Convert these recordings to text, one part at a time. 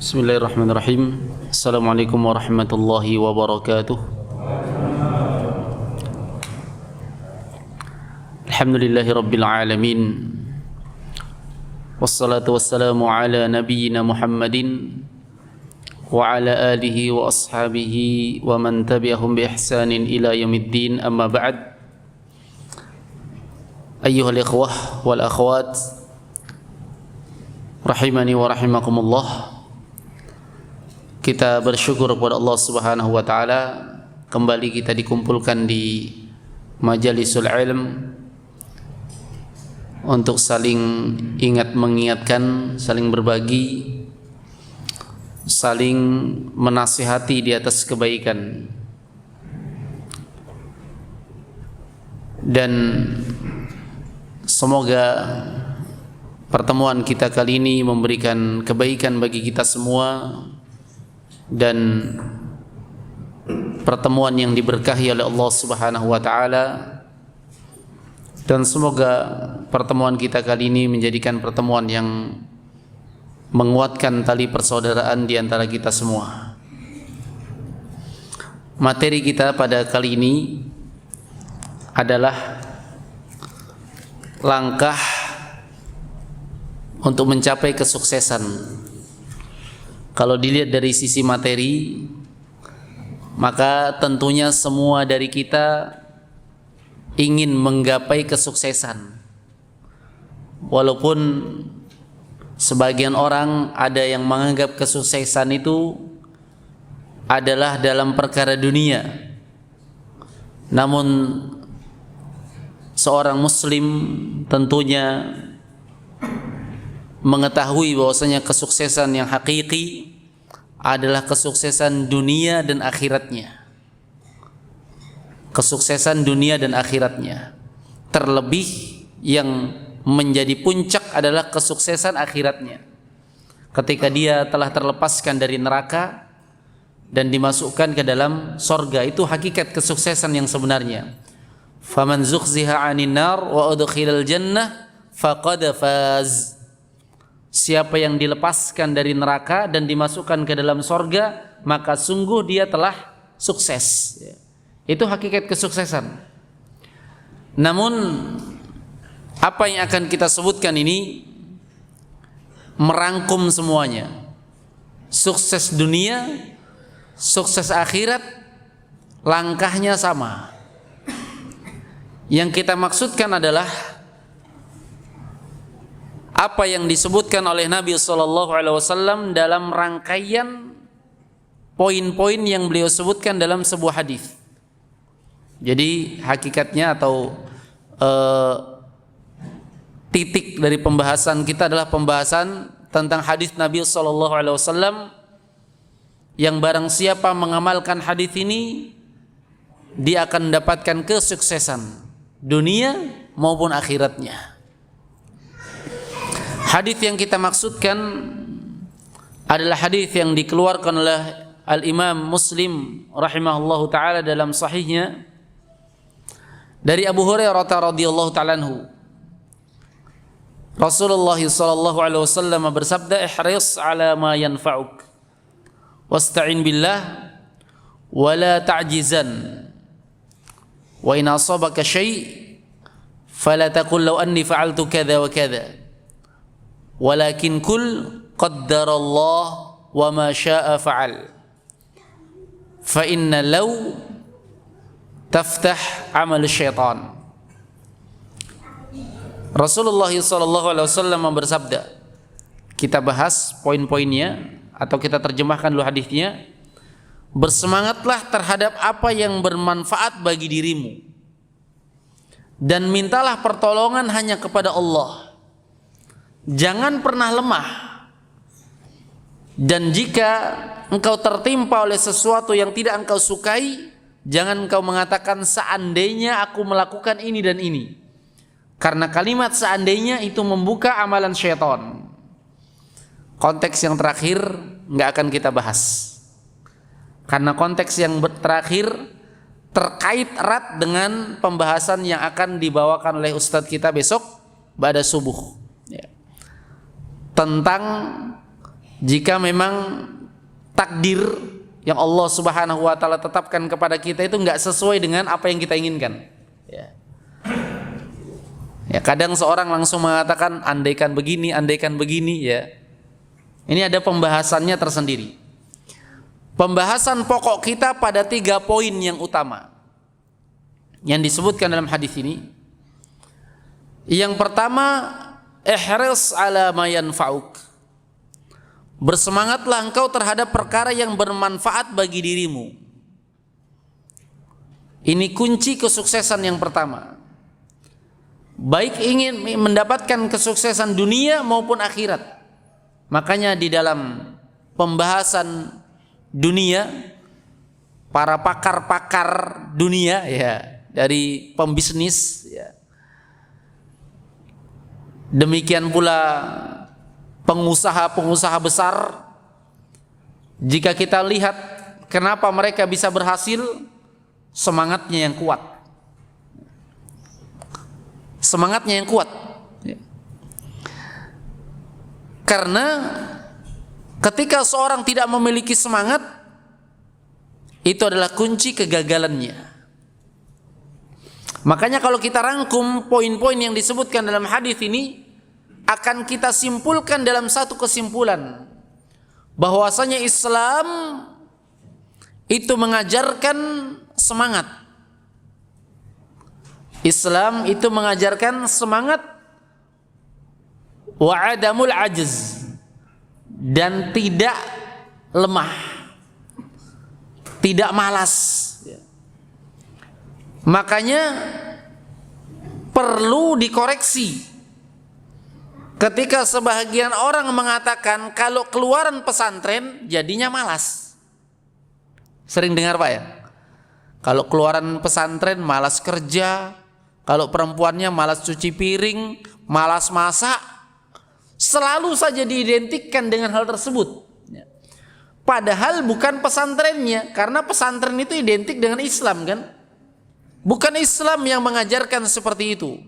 Bismillahirrahmanirrahim. Assalamualaikum warahmatullahi wabarakatuh. Alhamdulillahi rabbil alamin. Wassalatu wassalamu ala nabiyyina Muhammadin wa ala alihi wa ashabihi wa man tabi'ahum bi ihsanin ila yaumiddin, amma ba'd. Ayyuhal ikhwah wal akhwat, rahimani wa rahimakumullah. Kita bersyukur kepada Allah Subhanahu wa taala, kembali kita dikumpulkan di Majalisul Ilm untuk saling ingat mengingatkan, saling berbagi, saling menasihati di atas kebaikan. Dan semoga pertemuan kita kali ini memberikan kebaikan bagi kita semua, dan pertemuan yang diberkahi oleh Allah Subhanahu wa taala, dan semoga pertemuan kita kali ini menjadikan pertemuan yang menguatkan tali persaudaraan di antara kita semua. Materi kita pada kali ini adalah langkah untuk mencapai kesuksesan. Kalau dilihat dari sisi materi, maka tentunya semua dari kita ingin menggapai kesuksesan. Walaupun sebagian orang ada yang menganggap kesuksesan itu adalah dalam perkara dunia. Namun seorang muslim tentunya mengetahui bahwasanya kesuksesan yang hakiki adalah kesuksesan dunia dan akhiratnya. Kesuksesan dunia dan akhiratnya. Terlebih yang menjadi puncak adalah kesuksesan akhiratnya. Ketika dia telah terlepaskan dari neraka dan dimasukkan ke dalam sorga, itu hakikat kesuksesan yang sebenarnya. Faman zukhziha 'anil nar wa udkhilal jannah faqad faz. Siapa yang dilepaskan dari neraka dan dimasukkan ke dalam sorga, maka sungguh dia telah sukses. Itu hakikat kesuksesan. Namun apa yang akan kita sebutkan ini merangkum semuanya. Sukses dunia, sukses akhirat, langkahnya sama. Yang kita maksudkan adalah apa yang disebutkan oleh Nabi SAW dalam rangkaian poin-poin yang beliau sebutkan dalam sebuah hadis. Jadi hakikatnya atau titik dari pembahasan kita adalah pembahasan tentang hadis Nabi SAW, yang barang siapa mengamalkan hadis ini, dia akan mendapatkan kesuksesan dunia maupun akhiratnya. Hadis yang kita maksudkan adalah hadis yang dikeluarkan oleh Al-Imam Muslim rahimahullahu taala dalam sahihnya dari Abu Hurairah radhiyallahu taala anhu. Rasulullah sallallahu alaihi wasallam bersabda, "Ihris 'ala ma yanfa'uk wasta'in billah wa la ta'jizan wa in asabaka syai' fala taqul law anni fa'altu kadza wa kadza. Walakin kul qaddarallah wa ma syaa fa'al. Fa inna law taftah amal syaitan." Rasulullah SAW bersabda, kita bahas poin-poinnya atau kita terjemahkan dulu hadisnya. Bersemangatlah terhadap apa yang bermanfaat bagi dirimu, dan mintalah pertolongan hanya kepada Allah. Jangan pernah lemah, dan jika engkau tertimpa oleh sesuatu yang tidak engkau sukai, jangan engkau mengatakan seandainya aku melakukan ini dan ini, karena kalimat seandainya itu membuka amalan syaitan. Konteks yang terakhir nggak akan kita bahas, karena konteks yang terakhir terkait erat dengan pembahasan yang akan dibawakan oleh Ustadz kita besok pada subuh, ya, tentang Jika memang takdir yang Allah Subhanahu wa taala tetapkan kepada kita itu enggak sesuai dengan apa yang kita inginkan. Ya. Ya, kadang seorang langsung mengatakan andaikan begini ya. Ini ada pembahasannya tersendiri. Pembahasan pokok kita pada 3 poin yang utama yang disebutkan dalam hadis ini. Yang pertama, ihris ala ma yanfa'uk. Bersemangatlah engkau terhadap perkara yang bermanfaat bagi dirimu. Ini kunci kesuksesan yang pertama. Baik ingin mendapatkan kesuksesan dunia maupun akhirat. Makanya di dalam pembahasan dunia, para pakar-pakar dunia ya, dari pembisnis ya. Demikian pula pengusaha-pengusaha besar, jika kita lihat kenapa mereka bisa berhasil, semangatnya yang kuat. Semangatnya yang kuat. Karena ketika seorang tidak memiliki semangat, itu adalah kunci kegagalannya. Makanya kalau kita rangkum poin-poin yang disebutkan dalam hadis ini, akan kita simpulkan dalam satu kesimpulan, bahwasanya Islam itu mengajarkan semangat. Islam itu mengajarkan semangat wa adamul ajz, dan tidak lemah, tidak malas. Makanya perlu dikoreksi ketika sebahagian orang mengatakan kalau keluaran pesantren jadinya malas. Sering dengar Pak ya? Kalau keluaran pesantren malas kerja, kalau perempuannya malas cuci piring, malas masak, selalu saja diidentikan dengan hal tersebut. Padahal bukan pesantrennya, karena pesantren itu identik dengan Islam kan? Bukan Islam yang mengajarkan seperti itu.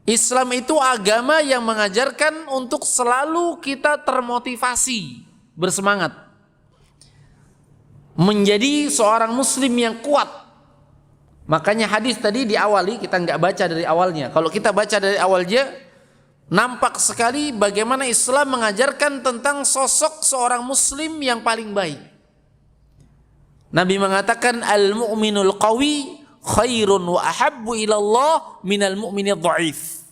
Islam itu agama yang mengajarkan untuk selalu kita termotivasi, bersemangat, menjadi seorang muslim yang kuat. Makanya hadis tadi diawali, kita nggak baca dari awalnya. Kalau kita baca dari awalnya, nampak sekali bagaimana Islam mengajarkan tentang sosok seorang muslim yang paling baik. Nabi mengatakan al-mu'minul qawi khairun wa ahabbu ilallah minal mu'minid dha'if.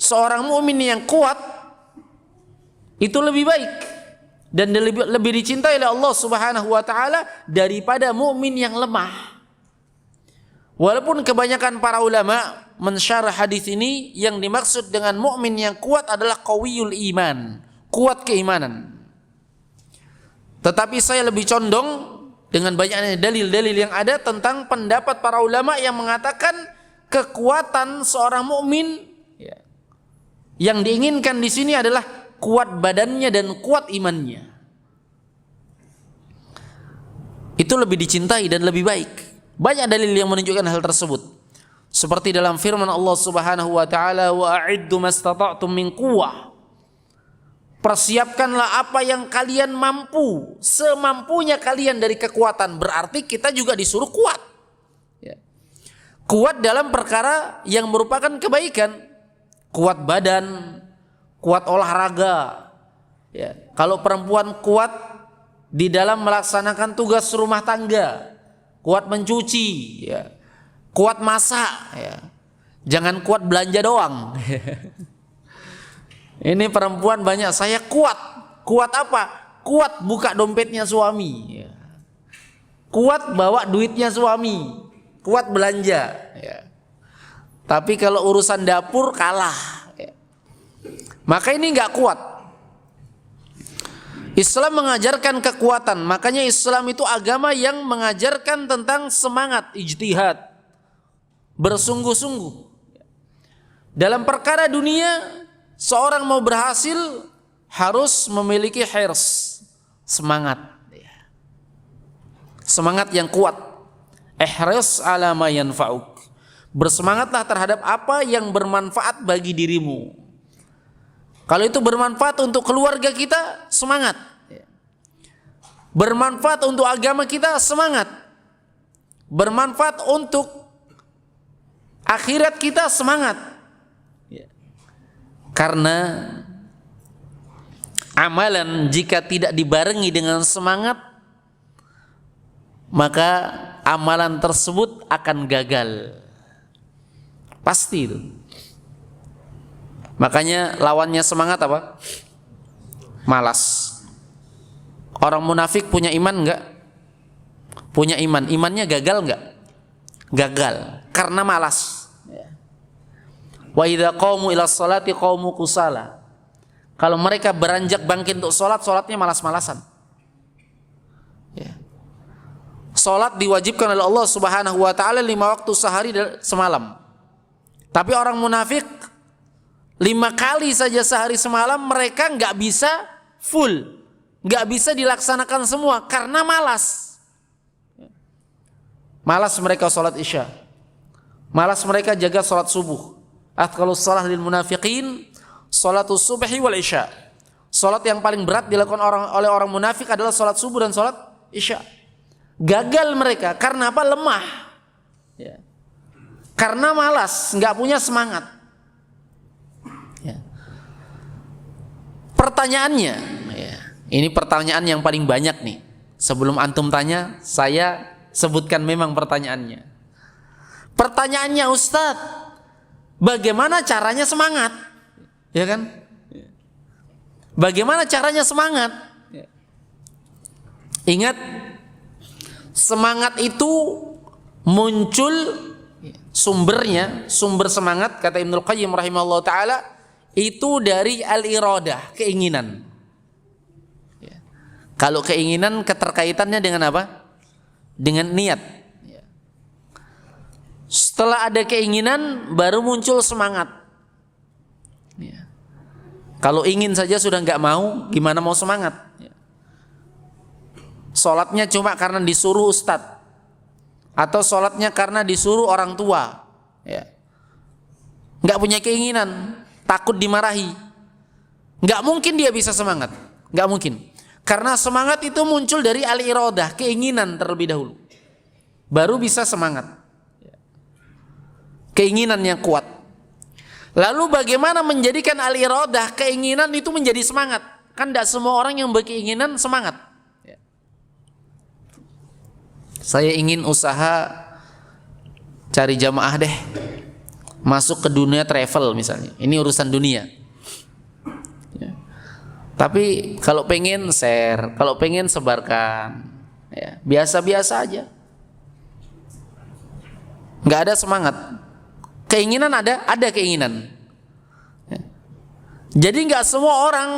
Seorang mukmin yang kuat itu lebih baik dan lebih dicintai oleh Allah Subhanahu wa taala daripada mukmin yang lemah. Walaupun kebanyakan para ulama mensyarah hadis ini, yang dimaksud dengan mukmin yang kuat adalah qawiyul iman, kuat keimanan. Tetapi saya lebih condong dengan banyaknya dalil-dalil yang ada tentang pendapat para ulama yang mengatakan kekuatan seorang mukmin yang diinginkan di sini adalah kuat badannya dan kuat imannya. Itu lebih dicintai dan lebih baik. Banyak dalil yang menunjukkan hal tersebut. Seperti dalam firman Allah Subhanahu wa taala, wa a'iddu mastata'tum min quwwah. Persiapkanlah apa yang kalian mampu, semampunya kalian dari kekuatan. Berarti kita juga disuruh kuat. Kuat dalam perkara yang merupakan kebaikan. Kuat badan, kuat olahraga. Ya. Kalau perempuan kuat di dalam melaksanakan tugas rumah tangga, kuat mencuci, ya. Kuat masak. Ya. Jangan kuat belanja doang. Ini perempuan banyak, saya kuat. Kuat apa? Kuat buka dompetnya suami. Kuat bawa duitnya suami. Kuat belanja. Ya. Tapi kalau urusan dapur kalah. Ya. Maka ini nggak kuat. Islam mengajarkan kekuatan. Makanya Islam itu agama yang mengajarkan tentang semangat, ijtihad, bersungguh-sungguh. Dalam perkara dunia, seorang mau berhasil harus memiliki hirs, semangat, semangat yang kuat. Ihris ala ma yanfa'uk. Bersemangatlah terhadap apa yang bermanfaat bagi dirimu. Kalau itu bermanfaat untuk keluarga kita, semangat. Bermanfaat untuk agama kita, semangat. Bermanfaat untuk akhirat kita, semangat. Karena amalan jika tidak dibarengi dengan semangat, maka amalan tersebut akan gagal. Pasti itu. Makanya lawannya semangat apa? Malas. Orang munafik punya iman enggak? Punya iman. Imannya gagal enggak? Gagal karena malas. Wa idza qamu ila sholati qamu kusala. Kalau mereka beranjak bangkit untuk sholat, sholatnya malas-malasan. Sholat diwajibkan oleh Allah Subhanahu wa ta'ala 5 waktu sehari semalam. Tapi orang munafik 5 kali saja sehari semalam mereka nggak bisa full, nggak bisa dilaksanakan semua karena malas. Malas mereka sholat isya, malas mereka jaga sholat subuh. Athqalus shalah lil munafiqin sholatus subhi wal isya. Sholat yang paling berat dilakukan oleh orang munafik adalah sholat subuh dan sholat isya. Gagal mereka karena apa? Lemah. Karena malas, nggak punya semangat. Pertanyaannya, ini pertanyaan yang paling banyak nih. Sebelum antum tanya, saya sebutkan memang pertanyaannya. Pertanyaannya, Ustadz, bagaimana caranya semangat? Ya kan? Bagaimana caranya semangat? Ingat, semangat itu muncul sumbernya, sumber semangat kata Ibnul Qayyim rahimahullah ta'ala itu dari al-iradah, keinginan. Kalau keinginan keterkaitannya dengan apa? Dengan niat. Setelah ada keinginan baru muncul semangat. Kalau ingin saja sudah nggak mau, gimana mau semangat? Sholatnya cuma karena disuruh ustadz, atau sholatnya karena disuruh orang tua, nggak punya keinginan, takut dimarahi, nggak mungkin dia bisa semangat, nggak mungkin. Karena semangat itu muncul dari al-iradah, keinginan terlebih dahulu, baru bisa semangat. Keinginan yang kuat. Lalu bagaimana menjadikan al-iradah, keinginan itu menjadi semangat? Kan tidak semua orang yang berkeinginan semangat. Saya ingin usaha cari jamaah deh, masuk ke dunia travel misalnya. Ini urusan dunia. Tapi kalau pengen share, kalau pengen sebarkan, biasa-biasa aja. Nggak ada semangat. Keinginan ada keinginan. Jadi nggak semua orang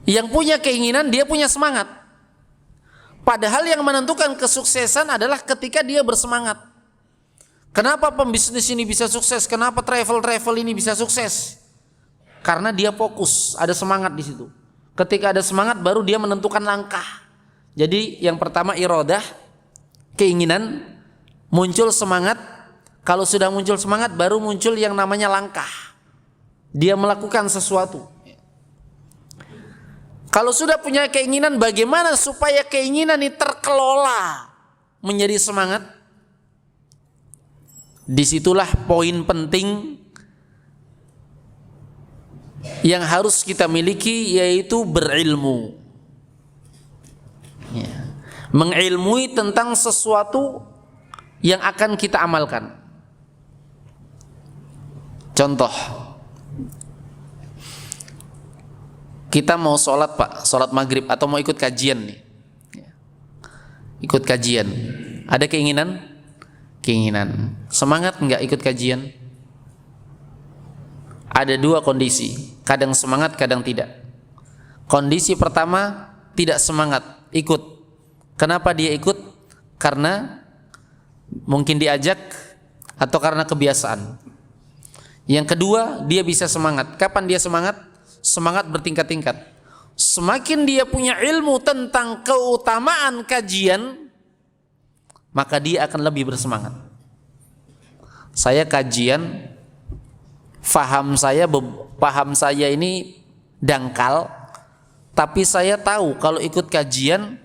yang punya keinginan dia punya semangat. Padahal yang menentukan kesuksesan adalah ketika dia bersemangat. Kenapa pembisnis ini bisa sukses? Kenapa travel ini bisa sukses? Karena dia fokus, ada semangat di situ. Ketika ada semangat baru dia menentukan langkah. Jadi yang pertama iradah, keinginan, muncul semangat. Kalau sudah muncul semangat baru muncul yang namanya langkah. Dia melakukan sesuatu. Kalau sudah punya keinginan, bagaimana supaya keinginan ini terkelola menjadi semangat? Disitulah poin penting yang harus kita miliki, yaitu berilmu. Mengilmui tentang sesuatu yang akan kita amalkan. Contoh, kita mau sholat pak, sholat maghrib atau mau ikut kajian nih, ikut kajian, ada keinginan, semangat nggak ikut kajian? Ada dua kondisi, kadang semangat, kadang tidak. Kondisi pertama tidak semangat, ikut. Kenapa dia ikut? Karena mungkin diajak atau karena kebiasaan. Yang kedua, dia bisa semangat. Kapan dia semangat? Semangat bertingkat-tingkat. Semakin dia punya ilmu tentang keutamaan kajian, maka dia akan lebih bersemangat. Saya kajian paham saya ini dangkal, tapi saya tahu kalau ikut kajian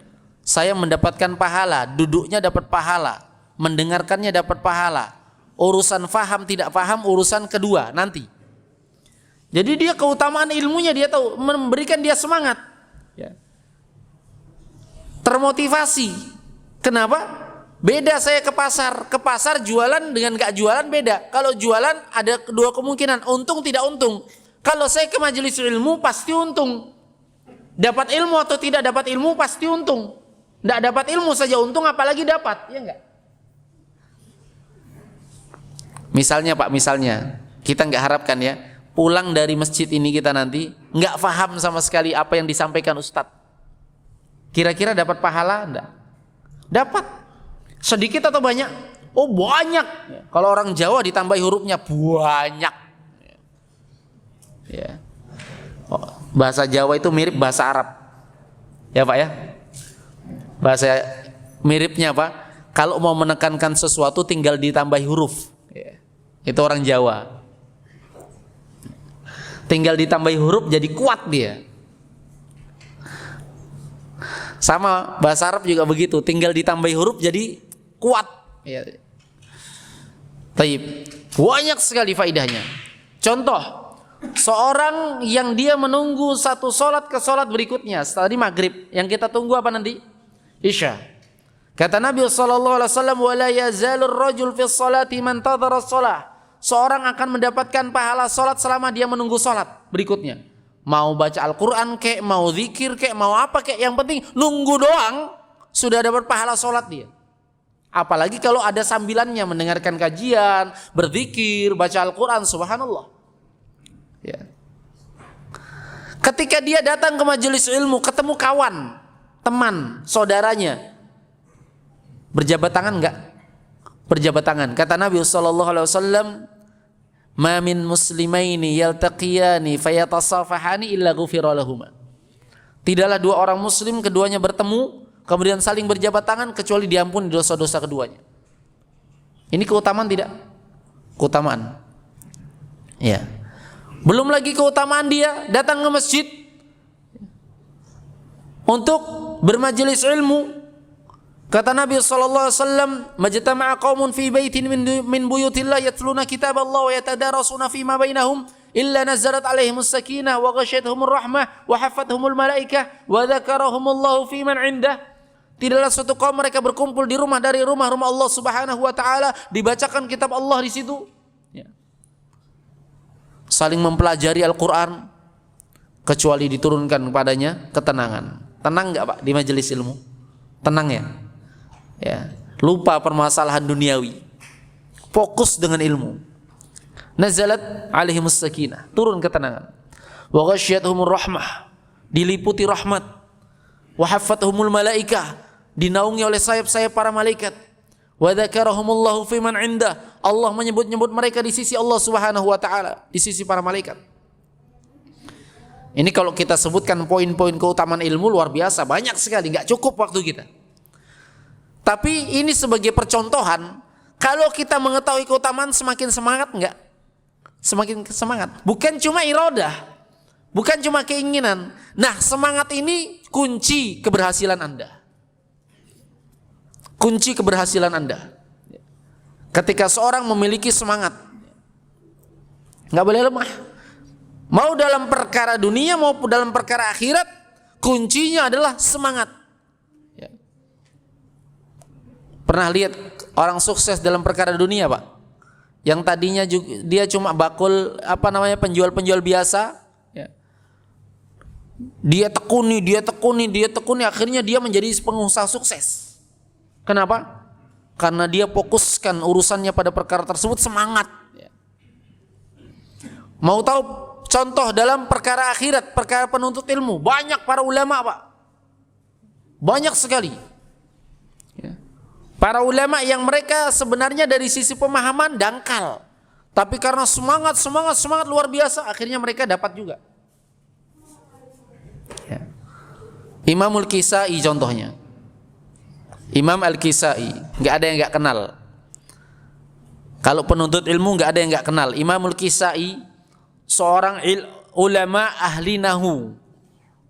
saya mendapatkan pahala, duduknya dapat pahala, mendengarkannya dapat pahala. Urusan faham tidak faham urusan kedua nanti. Jadi dia keutamaan ilmunya dia tahu, memberikan dia semangat, ya. Termotivasi. Kenapa? Beda saya ke pasar jualan dengan gak jualan beda. Kalau jualan ada dua kemungkinan, untung tidak untung. Kalau saya ke majelis ilmu pasti untung. Dapat ilmu atau tidak dapat ilmu pasti untung. Tidak dapat ilmu saja untung, apalagi dapat, ya enggak? Misalnya Pak, kita nggak harapkan ya pulang dari masjid ini kita nanti nggak paham sama sekali apa yang disampaikan Ustadz. Kira-kira dapat pahala enggak? Dapat. Sedikit atau banyak? Oh banyak. Kalau orang Jawa ditambah hurufnya banyak. Ya. Oh, bahasa Jawa itu mirip bahasa Arab. Ya Pak ya. Bahasa miripnya Pak. Kalau mau menekankan sesuatu tinggal ditambah huruf. Ya. Itu orang Jawa. Tinggal ditambah huruf jadi kuat dia. Sama bahasa Arab juga begitu, tinggal ditambah huruf jadi kuat. Ya. Taib. Banyak sekali faidahnya. Contoh, seorang yang dia menunggu satu solat ke solat berikutnya, setelah di maghrib, yang kita tunggu apa nanti? Isya. Kata Nabi SAW, wala yazalur rajul fi sholati man tadhara shalah. Seorang akan mendapatkan pahala solat selama dia menunggu solat berikutnya. Mau baca Al-Quran kek, mau zikir kek, mau apa kek, yang penting nunggu doang sudah dapat pahala solat dia. Apalagi kalau ada sambilannya, mendengarkan kajian, berzikir, baca Al-Quran, subhanallah. Ya. Ketika dia datang ke majelis ilmu, ketemu kawan, teman, saudaranya, berjabat tangan enggak? Berjabat tangan. Kata Nabi SAW, ma min muslimaini yaltaqiyani fayatasafahani illa ghufira lahuma. Tidaklah dua orang muslim keduanya bertemu kemudian saling berjabat tangan kecuali diampuni dosa-dosa keduanya. Ini keutamaan tidak? Keutamaan. Ya. Belum lagi keutamaan dia datang ke masjid untuk bermajelis ilmu. Kata Nabi SAW, majtama'a qaumun fi baitin min buyutillah yatluna kitab Allah wa yatadarasuna fima bainahum illa nazalat alaihimus sakinah wa ghasyiyatuhumur rahmah wa hafathumul malaikah wa dzakarahumullahu fi man 'indah. Tidaklah suatu kaum mereka berkumpul di rumah dari rumah-rumah Allah Subhanahu wa taala, dibacakan kitab Allah di situ. Ya. Saling mempelajari Al-Qur'an kecuali diturunkan kepadanya ketenangan. Tenang enggak Pak di majelis ilmu? Tenang ya? Ya, lupa permasalahan duniawi, fokus dengan ilmu. Nazalat alaihimus sakinah, turun ketenangan. Wa ghasyiyatuhumur rahmah, diliputi rahmat. Wa haffathumul malaikah, dinaungi oleh sayap-sayap para malaikat. Wa dzakarahumullahu fi man 'indah, Allah menyebut-nyebut mereka di sisi Allah Subhanahu wa taala, di sisi para malaikat. Ini kalau kita sebutkan poin-poin keutamaan ilmu luar biasa, banyak sekali, enggak cukup waktu kita. Tapi ini sebagai percontohan, kalau kita mengetahui keutamaan semakin semangat enggak? Semakin semangat. Bukan cuma iradah, bukan cuma keinginan. Nah, semangat ini kunci keberhasilan Anda. Kunci keberhasilan Anda. Ketika seorang memiliki semangat, enggak boleh lemah. Mau dalam perkara dunia maupun dalam perkara akhirat, kuncinya adalah semangat. Pernah lihat orang sukses dalam perkara dunia Pak? Yang tadinya juga, dia cuma bakul penjual-penjual biasa, ya. Dia tekuni, akhirnya dia menjadi pengusaha sukses. Kenapa? Karena dia fokuskan urusannya pada perkara tersebut, semangat. Ya. Mau tahu contoh dalam perkara akhirat, perkara penuntut ilmu, banyak para ulama Pak, banyak sekali. Para ulama yang mereka sebenarnya dari sisi pemahaman dangkal, tapi karena semangat luar biasa, akhirnya mereka dapat juga. Ya. Imam Al-Kisai contohnya. Imam Al-Kisai, nggak ada yang nggak kenal. Kalau penuntut ilmu nggak ada yang nggak kenal. Imam Al-Kisai seorang ulama ahli nahu,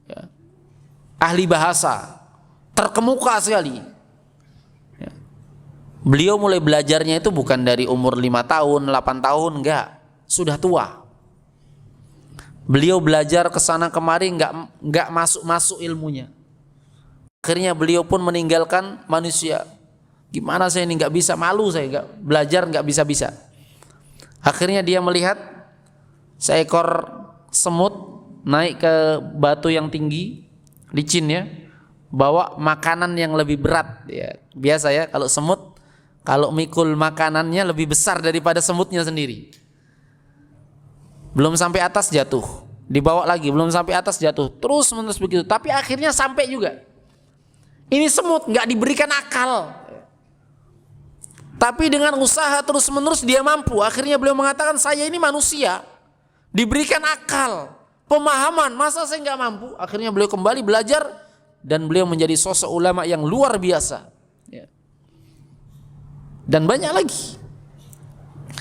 ya, ahli bahasa, terkemuka sekali. Ya. Beliau mulai belajarnya itu bukan dari umur 5 tahun, 8 tahun, enggak, sudah tua. Beliau belajar kesana kemari, enggak masuk ilmunya. Akhirnya beliau pun meninggalkan manusia. Gimana saya ini, enggak bisa, malu saya, enggak belajar, enggak bisa. Akhirnya dia melihat seekor semut naik ke batu yang tinggi, licin ya, bawa makanan yang lebih berat ya. Biasa ya kalau semut, kalau mikul makanannya lebih besar daripada semutnya sendiri. Belum sampai atas jatuh, dibawa lagi, belum sampai atas jatuh, terus menerus begitu. Tapi akhirnya sampai juga. Ini semut nggak diberikan akal, tapi dengan usaha terus menerus dia mampu. Akhirnya beliau mengatakan, saya ini manusia, diberikan akal, pemahaman, masa saya nggak mampu? Akhirnya beliau kembali belajar dan beliau menjadi sosok ulama yang luar biasa. Dan banyak lagi.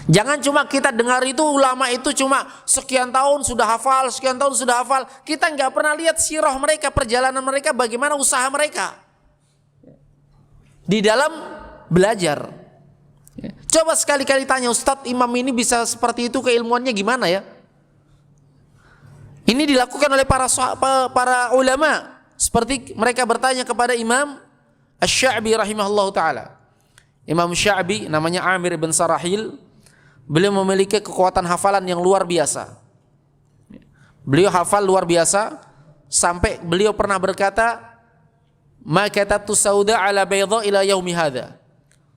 Jangan cuma kita dengar itu ulama itu cuma sekian tahun sudah hafal, sekian tahun sudah hafal. Kita nggak pernah lihat sirah mereka, perjalanan mereka, bagaimana usaha mereka di dalam belajar. Coba sekali-kali tanya, Ustadz, imam ini bisa seperti itu, keilmuannya gimana ya? Ini dilakukan oleh para ulama. Seperti mereka bertanya kepada Imam Asy-Sya'bi rahimahullahu ta'ala. Imam Sya'bi namanya Amir bin Sarahil. Beliau memiliki kekuatan hafalan yang luar biasa. Beliau hafal luar biasa sampai beliau pernah berkata, "Ma katabtu sauda ala bayda ila yaumi hadza."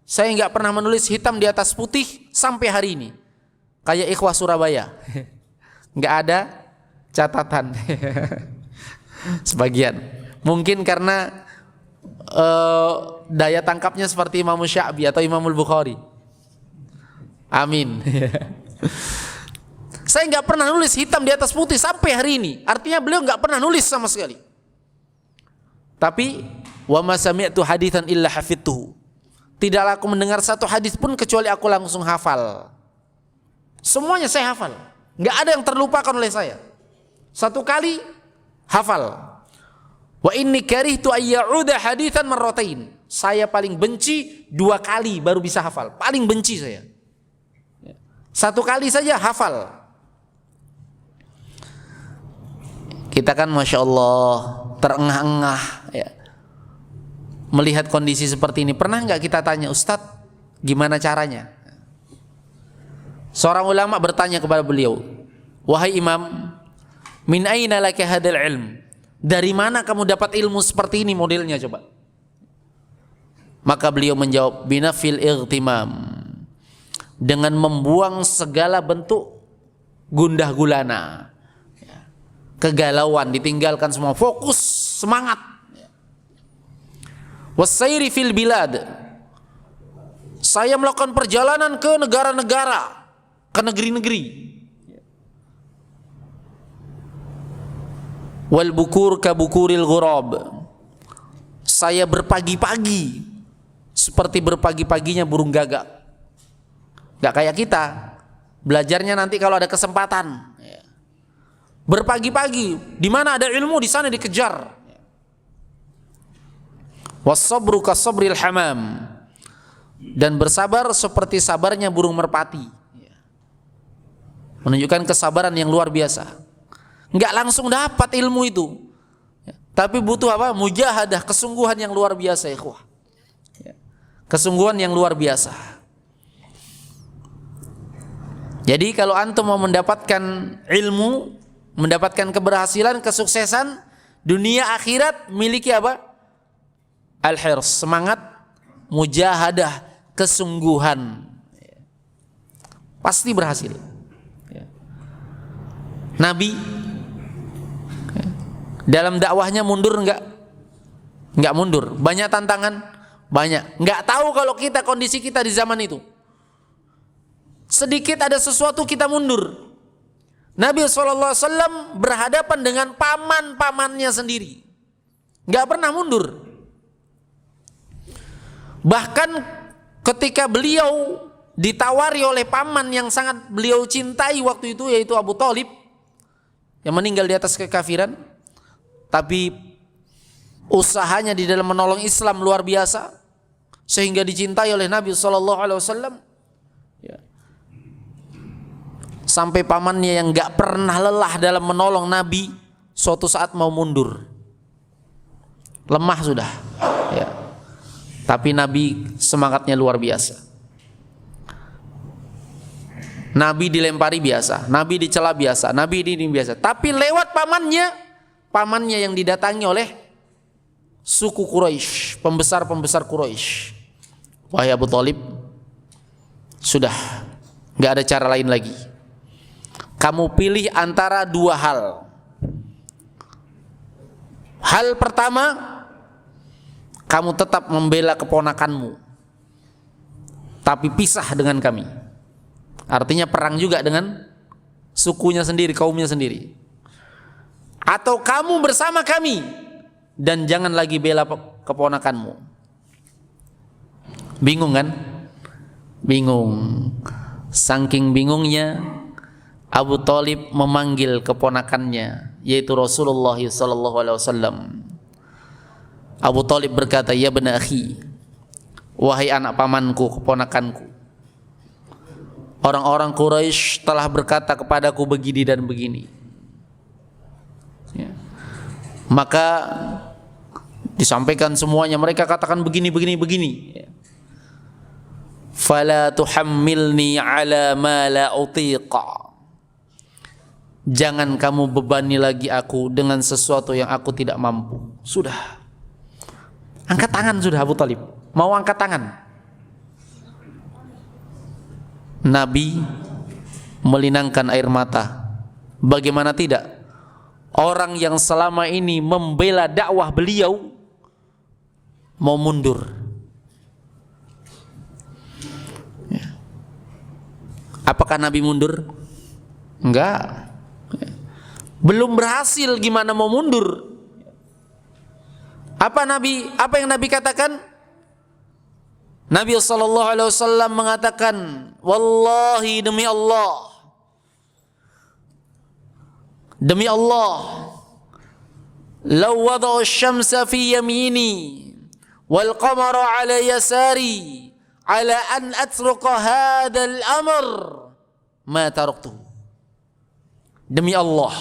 Saya enggak pernah menulis hitam di atas putih sampai hari ini. Kayak Ikhwah Surabaya. Enggak ada catatan. Sebagian. Mungkin karena daya tangkapnya seperti Imam Sya'bi atau Imamul Bukhari. Amin. Saya nggak pernah nulis hitam di atas putih sampai hari ini. Artinya beliau nggak pernah nulis sama sekali. Tapi wa ma sami'tu haditsan illa hafidtuhu. Tidaklah aku mendengar satu hadis pun kecuali aku langsung hafal. Semuanya saya hafal. Nggak ada yang terlupakan oleh saya. Satu kali hafal. Wa inni karihtu ayya'uda haditsan marratain. Saya paling benci 2 kali baru bisa hafal. Paling benci saya. 1 kali saja hafal. Kita kan Masya Allah terengah-engah ya, melihat kondisi seperti ini. Pernah nggak kita tanya, Ustadz, gimana caranya? Seorang ulama bertanya kepada beliau, wahai imam, min aina laka hadzal ilm? Dari mana kamu dapat ilmu seperti ini modelnya, coba? Maka beliau menjawab, binafil irtimam, dengan membuang segala bentuk gundah gulana, kegalauan, ditinggalkan semua, fokus, semangat. Wasairi fil bilad, saya melakukan perjalanan ke negara-negara, ke negeri-negeri. Wal bukur ka bukuril ghurab, saya berpagi-pagi seperti berpagi-paginya burung gagak. Gak kayak kita, belajarnya nanti kalau ada kesempatan. Berpagi-pagi, di mana ada ilmu di sana dikejar. Wasabru kasabril hamam, dan bersabar seperti sabarnya burung merpati. Menunjukkan kesabaran yang luar biasa. Enggak langsung dapat ilmu itu, tapi butuh apa? Mujahadah, kesungguhan yang luar biasa, ikhwah. Kesungguhan yang luar biasa. Jadi kalau antum mau mendapatkan ilmu, mendapatkan keberhasilan, kesuksesan dunia akhirat, miliki apa? Al-hirs, semangat, mujahadah, kesungguhan. Pasti berhasil. Nabi dalam dakwahnya mundur enggak? Enggak mundur. Banyak tantangan? Banyak. Enggak tahu kalau kita, kondisi kita di zaman itu. Sedikit ada sesuatu kita mundur. Nabi SAW berhadapan dengan paman-pamannya sendiri, gak pernah mundur. Bahkan ketika beliau ditawari oleh paman yang sangat beliau cintai waktu itu, yaitu Abu Thalib, yang meninggal di atas kekafiran, tapi usahanya di dalam menolong Islam luar biasa sehingga dicintai oleh Nabi SAW. Ya. Sampai pamannya yang gak pernah lelah dalam menolong Nabi suatu saat mau mundur, lemah sudah. Ya. Tapi Nabi semangatnya luar biasa. Nabi dilempari biasa, Nabi dicela biasa, Nabi ini biasa. Tapi lewat pamannya yang didatangi oleh suku Quraisy, pembesar-pembesar Quraisy. Wahai Abu Thalib, sudah gak ada cara lain lagi. Kamu pilih antara dua hal. Hal pertama, kamu tetap membela keponakanmu, tapi pisah dengan kami. Artinya perang juga dengan sukunya sendiri, kaumnya sendiri. Atau kamu bersama kami dan jangan lagi bela keponakanmu. Bingung kan? Bingung. Saking bingungnya, Abu Thalib memanggil keponakannya, yaitu Rasulullah SAW. Abu Thalib berkata, "Ya bani akhi, wahai anak pamanku, keponakanku, orang-orang Quraisy telah berkata kepadaku begini dan begini." Ya. Maka disampaikan semuanya, mereka katakan begini. Ya. Fala tuhammilni ala ma la utiqa. Jangan kamu bebani lagi aku dengan sesuatu yang aku tidak mampu. Sudah. Angkat tangan sudah Abu Thalib. Mau angkat tangan. Nabi melinangkan air mata. Bagaimana tidak? Orang yang selama ini membela dakwah beliau mau mundur. Apakah Nabi mundur? Enggak. Belum berhasil, gimana mau mundur? Apa yang Nabi katakan? Nabi SAW mengatakan, wallahi demi Allah, law wada'u syamsa fi yamini wal qamara ala yasari ala an atruqa hadzal amr ma taraktuhu. Demi Allah,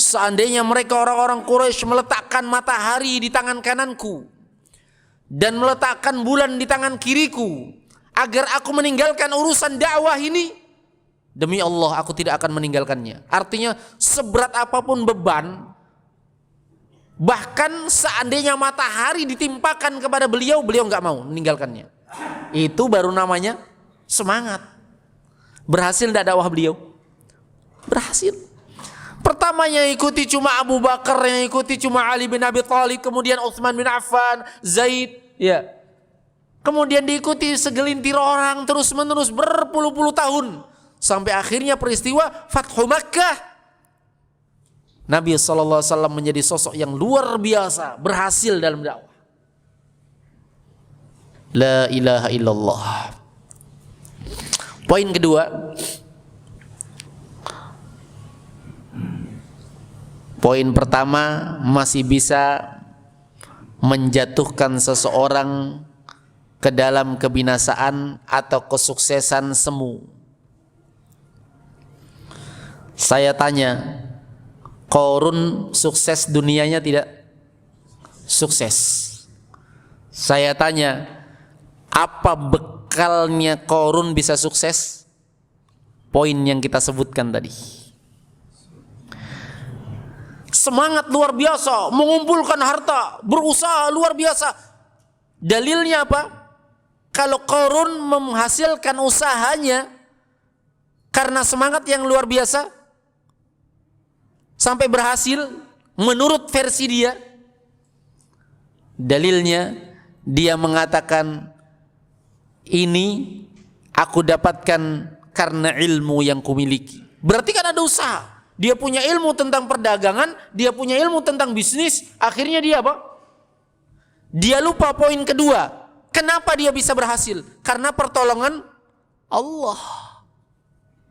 seandainya mereka orang-orang Quraisy meletakkan matahari di tangan kananku dan meletakkan bulan di tangan kiriku agar aku meninggalkan urusan dakwah ini, demi Allah aku tidak akan meninggalkannya. Artinya seberat apapun beban, bahkan seandainya matahari ditimpakan kepada beliau, beliau nggak mau meninggalkannya. Itu baru namanya semangat. Berhasil tidak dakwah beliau? Berhasil. Pertamanya ikuti cuma Abu Bakar, yang ikuti cuma Ali bin Abi Thalib, kemudian Utsman bin Affan, Zaid, ya. Kemudian diikuti segelintir orang terus-menerus berpuluh-puluh tahun sampai akhirnya peristiwa Fathu Makkah. Nabi SAW menjadi sosok yang luar biasa, berhasil dalam dakwah. La ilaha illallah. Poin kedua, poin pertama masih bisa menjatuhkan seseorang ke dalam kebinasaan atau kesuksesan semu. Saya tanya, Qarun sukses dunianya tidak? Sukses. Saya tanya, apa bekalnya Qarun bisa sukses? Poin yang kita sebutkan tadi. Semangat luar biasa, mengumpulkan harta, berusaha luar biasa. Dalilnya apa? Kalau Qarun menghasilkan usahanya karena semangat yang luar biasa sampai berhasil menurut versi dia, dalilnya dia mengatakan, ini aku dapatkan karena ilmu yang kumiliki. Berarti kan ada usaha. Dia punya ilmu tentang perdagangan, dia punya ilmu tentang bisnis, akhirnya dia apa? Dia lupa poin kedua. Kenapa dia bisa berhasil? Karena pertolongan Allah.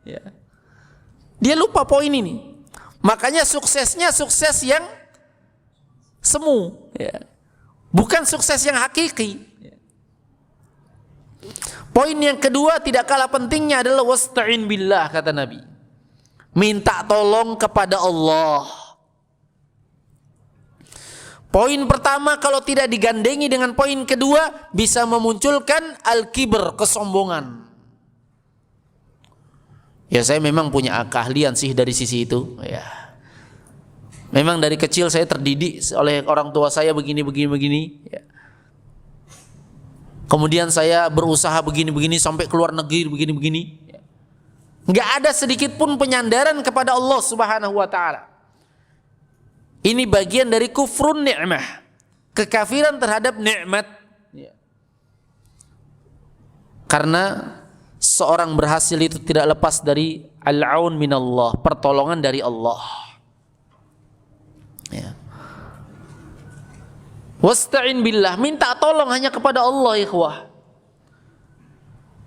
Ya. Dia lupa poin ini. Makanya suksesnya sukses yang semu, ya. Bukan sukses yang hakiki. Poin yang kedua tidak kalah pentingnya adalah wasta'in billah, kata Nabi. Minta tolong kepada Allah. Poin pertama kalau tidak digandengi dengan poin kedua bisa memunculkan al-kibr, kesombongan. Ya, saya memang punya keahlian sih dari sisi itu, ya. Memang dari kecil saya terdidik oleh orang tua saya begini, ya. Kemudian saya berusaha begini sampai keluar negeri begini, ya. Nggak ada sedikit pun penyandaran kepada Allah Subhanahu wa taala. Ini bagian dari kufrun ni'mah, kekafiran terhadap nikmat, ya. Karena seorang berhasil itu tidak lepas dari al-aun minallah, pertolongan dari Allah. Ya. Wasta'in billah, minta tolong hanya kepada Allah, ikhwah.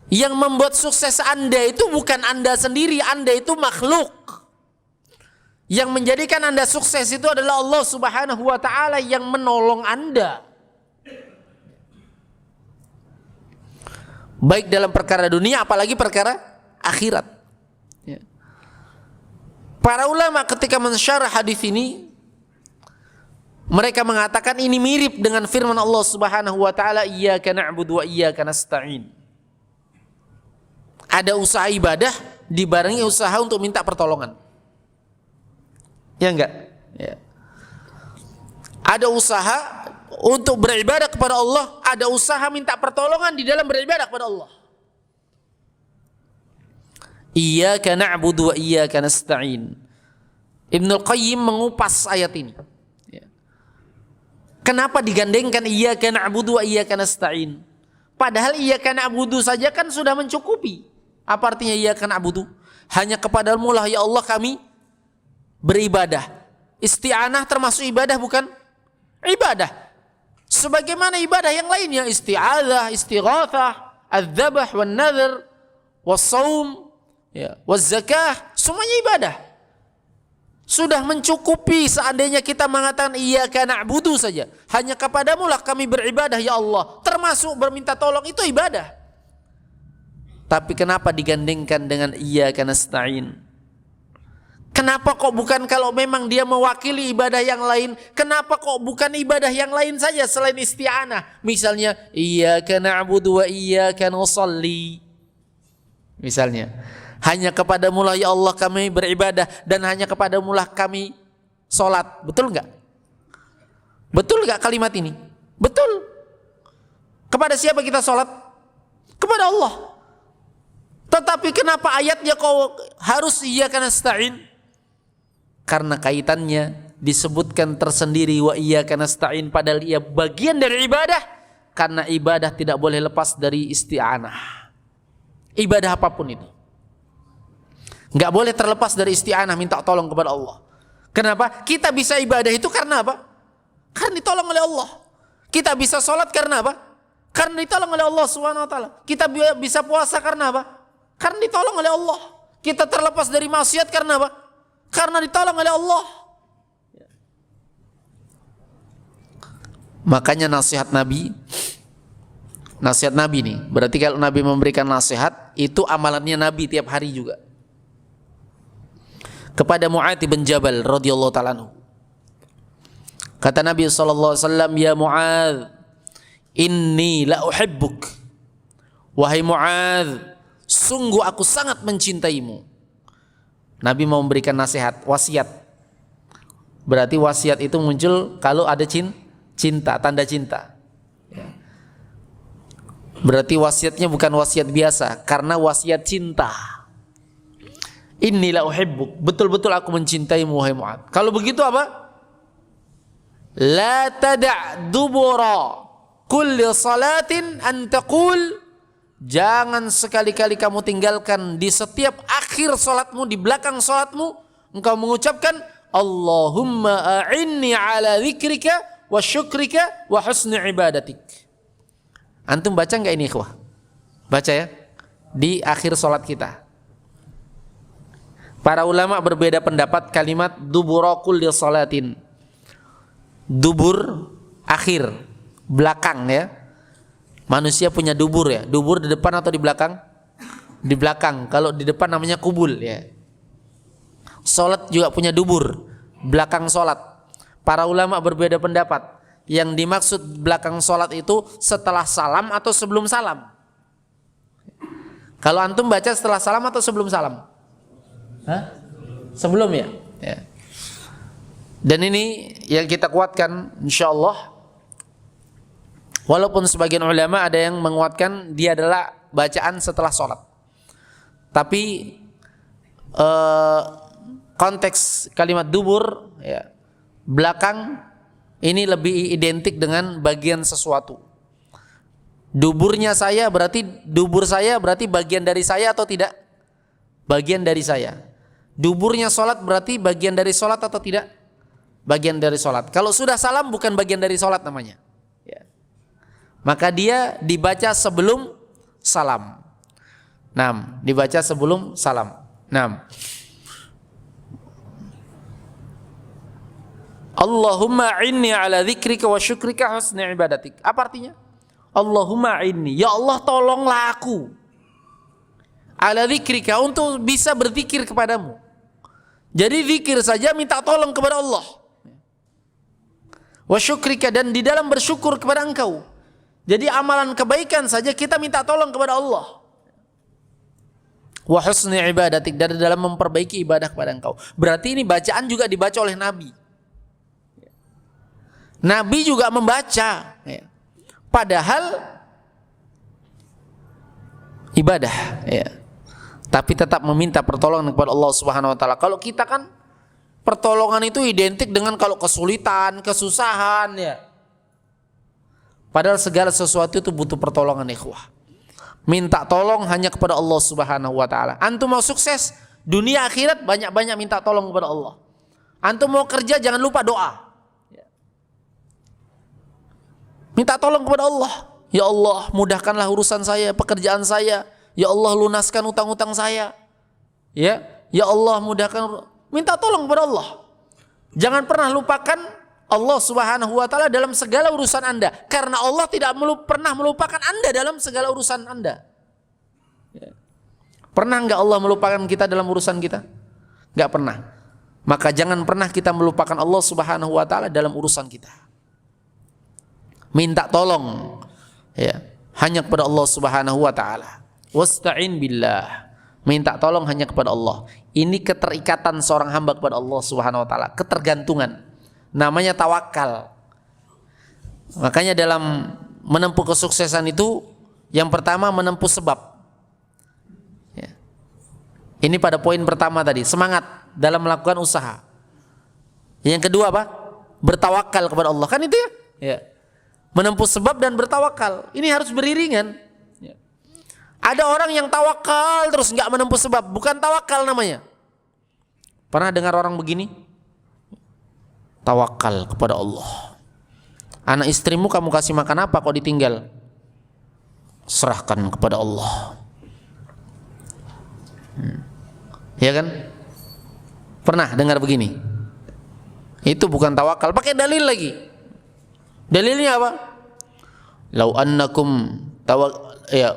Yang membuat sukses Anda itu bukan Anda sendiri, Anda itu makhluk. Yang menjadikan Anda sukses itu adalah Allah Subhanahu wa taala yang menolong Anda. Baik dalam perkara dunia apalagi perkara akhirat. Ya. Para ulama ketika mensyarah hadis ini, mereka mengatakan ini mirip dengan firman Allah Subhanahu wa taala, iyyaka na'budu wa iyyaka nasta'in. Ada usaha ibadah dibarengi usaha untuk minta pertolongan. Ya enggak? Ya. Ada usaha untuk beribadah kepada Allah, ada usaha minta pertolongan di dalam beribadah kepada Allah. Iyyaka na'budu wa iyyaka nasta'in. Ibnul Qayyim mengupas ayat ini. Ya. Kenapa digandengkan iyyaka na'budu wa iyyaka nasta'in? Padahal iyyaka na'budu saja kan sudah mencukupi. Apa artinya iyyaka na'budu? Hanya kepadamu lah ya Allah kami beribadah. Isti'anah termasuk ibadah bukan? Ibadah. Sebagaimana ibadah yang lainnya, isti'adzah, istighatsah, adzabah, wan nadhr, was-shaum, ya, waz-zakah, semuanya ibadah. Sudah mencukupi seandainya kita mengatakan iyyaka na'budu saja. Hanya kepadamu lah kami beribadah ya Allah. Termasuk berminta tolong itu ibadah. Tapi kenapa digandengkan dengan iyyaka nasta'in? Kenapa kok bukan kalau memang dia mewakili ibadah yang lain? Kenapa kok bukan ibadah yang lain saja selain isti'anah? Misalnya iyyaka na'budu wa iyyaka nusalli. Misalnya, hanya kepadamu lah ya Allah kami beribadah dan hanya kepadamu lah kami salat. Betul enggak? Betul enggak kalimat ini? Betul. Kepada siapa kita salat? Kepada Allah. Tetapi kenapa ayatnya kok harus iyyaka nasta'in? Karena kaitannya disebutkan tersendiri wa iyyaka nasta'in, padahal ia bagian dari ibadah. Karena ibadah tidak boleh lepas dari isti'anah. Ibadah apapun itu nggak boleh terlepas dari isti'anah, minta tolong kepada Allah. Kenapa? Kita bisa ibadah itu karena apa? Karena ditolong oleh Allah. Kita bisa sholat karena apa? Karena ditolong oleh Allah Subhanahu wa taala. Kita bisa puasa karena apa? Karena ditolong oleh Allah. Kita terlepas dari maksiat karena apa? Karena ditolong oleh Allah. Makanya nasihat Nabi nih, berarti kalau Nabi memberikan nasihat, itu amalannya Nabi tiap hari juga. Kepada Mu'adz bin Jabal radhiyallahu ta'ala anhu. Kata Nabi SAW, ya Mu'adz, inni la uhibbuk. Wahai Mu'adz, sungguh aku sangat mencintaimu. Nabi mau memberikan nasihat, wasiat. Berarti wasiat itu muncul kalau ada cinta, tanda cinta. Berarti wasiatnya bukan wasiat biasa, karena wasiat cinta. Inni la uhibbuk, betul-betul aku mencintaimu wahai Mu'adz. Kalau begitu apa? La tada' dubura kulli salatin an taqul, jangan sekali-kali kamu tinggalkan di setiap akhir salatmu, di belakang salatmu engkau mengucapkan Allahumma a'inni ala dzikrika wa syukrika wa husni ibadatik. Antum baca enggak ini ikhwah? Baca ya? di akhir sholat kita. Para ulama berbeda pendapat kalimat dubura kulli sholatin. Dubur akhir, belakang ya. Manusia punya dubur ya. Dubur di depan atau di belakang? Di belakang. Kalau di depan namanya kubul ya. Sholat juga punya dubur, belakang sholat. Para ulama berbeda pendapat. Yang dimaksud belakang sholat itu setelah salam atau sebelum salam. Kalau antum baca setelah salam atau sebelum salam? Hah? Sebelum ya? Ya. Dan ini yang kita kuatkan insyaallah. Walaupun sebagian ulama ada yang menguatkan dia adalah bacaan setelah sholat. Tapi konteks kalimat dubur ya, belakang ini lebih identik dengan bagian sesuatu. Duburnya saya berarti dubur saya berarti bagian dari saya atau tidak? Bagian dari saya. Duburnya sholat berarti bagian dari sholat atau tidak? Bagian dari sholat. Kalau sudah salam bukan bagian dari sholat namanya ya. Maka dia dibaca sebelum salam. Dibaca sebelum salam. Allahumma inni ala dzikrika wa syukrika husni ibadatik. Apa artinya? Allahumma inni, ya Allah tolonglah aku ala dzikrika, untuk bisa berzikir kepadamu. Jadi zikir saja minta tolong kepada Allah. Wa syukrika, dan di dalam bersyukur kepada Engkau. Jadi amalan kebaikan saja kita minta tolong kepada Allah. Wa husni ibadatik, dari dalam memperbaiki ibadah kepada Engkau. Berarti ini bacaan juga dibaca oleh Nabi. Nabi juga membaca. Padahal ibadah ya. Tapi tetap meminta pertolongan kepada Allah Subhanahu wa taala. Kalau kita kan pertolongan itu identik dengan kalau kesulitan, kesusahan ya. Padahal segala sesuatu itu butuh pertolongan ikhwah. Minta tolong hanya kepada Allah Subhanahu wa taala. Antum mau sukses dunia akhirat, banyak-banyak minta tolong kepada Allah. Antum mau kerja jangan lupa doa. Minta tolong kepada Allah. Ya Allah, mudahkanlah urusan saya, pekerjaan saya. Ya Allah, lunaskan utang-utang saya. Ya Allah, mudahkan. Minta tolong kepada Allah. Jangan pernah lupakan Allah Subhanahu wa taala dalam segala urusan Anda, karena Allah tidak pernah melupakan Anda dalam segala urusan Anda. Ya. Pernah enggak Allah melupakan kita dalam urusan kita? Enggak pernah. Maka jangan pernah kita melupakan Allah Subhanahu wa taala dalam urusan kita. Minta tolong ya, hanya kepada Allah Subhanahu wa taala. Wasta'in billah. Minta tolong hanya kepada Allah. Ini keterikatan seorang hamba kepada Allah Subhanahu wa taala, ketergantungan. Namanya tawakal. Makanya dalam menempuh kesuksesan itu yang pertama menempuh sebab. Ya. Ini pada poin pertama tadi, semangat dalam melakukan usaha. Yang kedua apa? Bertawakal kepada Allah. Kan itu ya? Ya. Menempuh sebab dan bertawakal. Ini harus beriringan. Ya. Ada orang yang tawakal terus nggak menempuh sebab, bukan tawakal namanya. Pernah dengar orang begini? Tawakal kepada Allah. Anak istrimu kamu kasih makan apa kok ditinggal? Serahkan kepada Allah. Ya kan? Pernah dengar begini? Itu bukan tawakal, pakai dalil lagi. Dalilnya apa? Lau annakum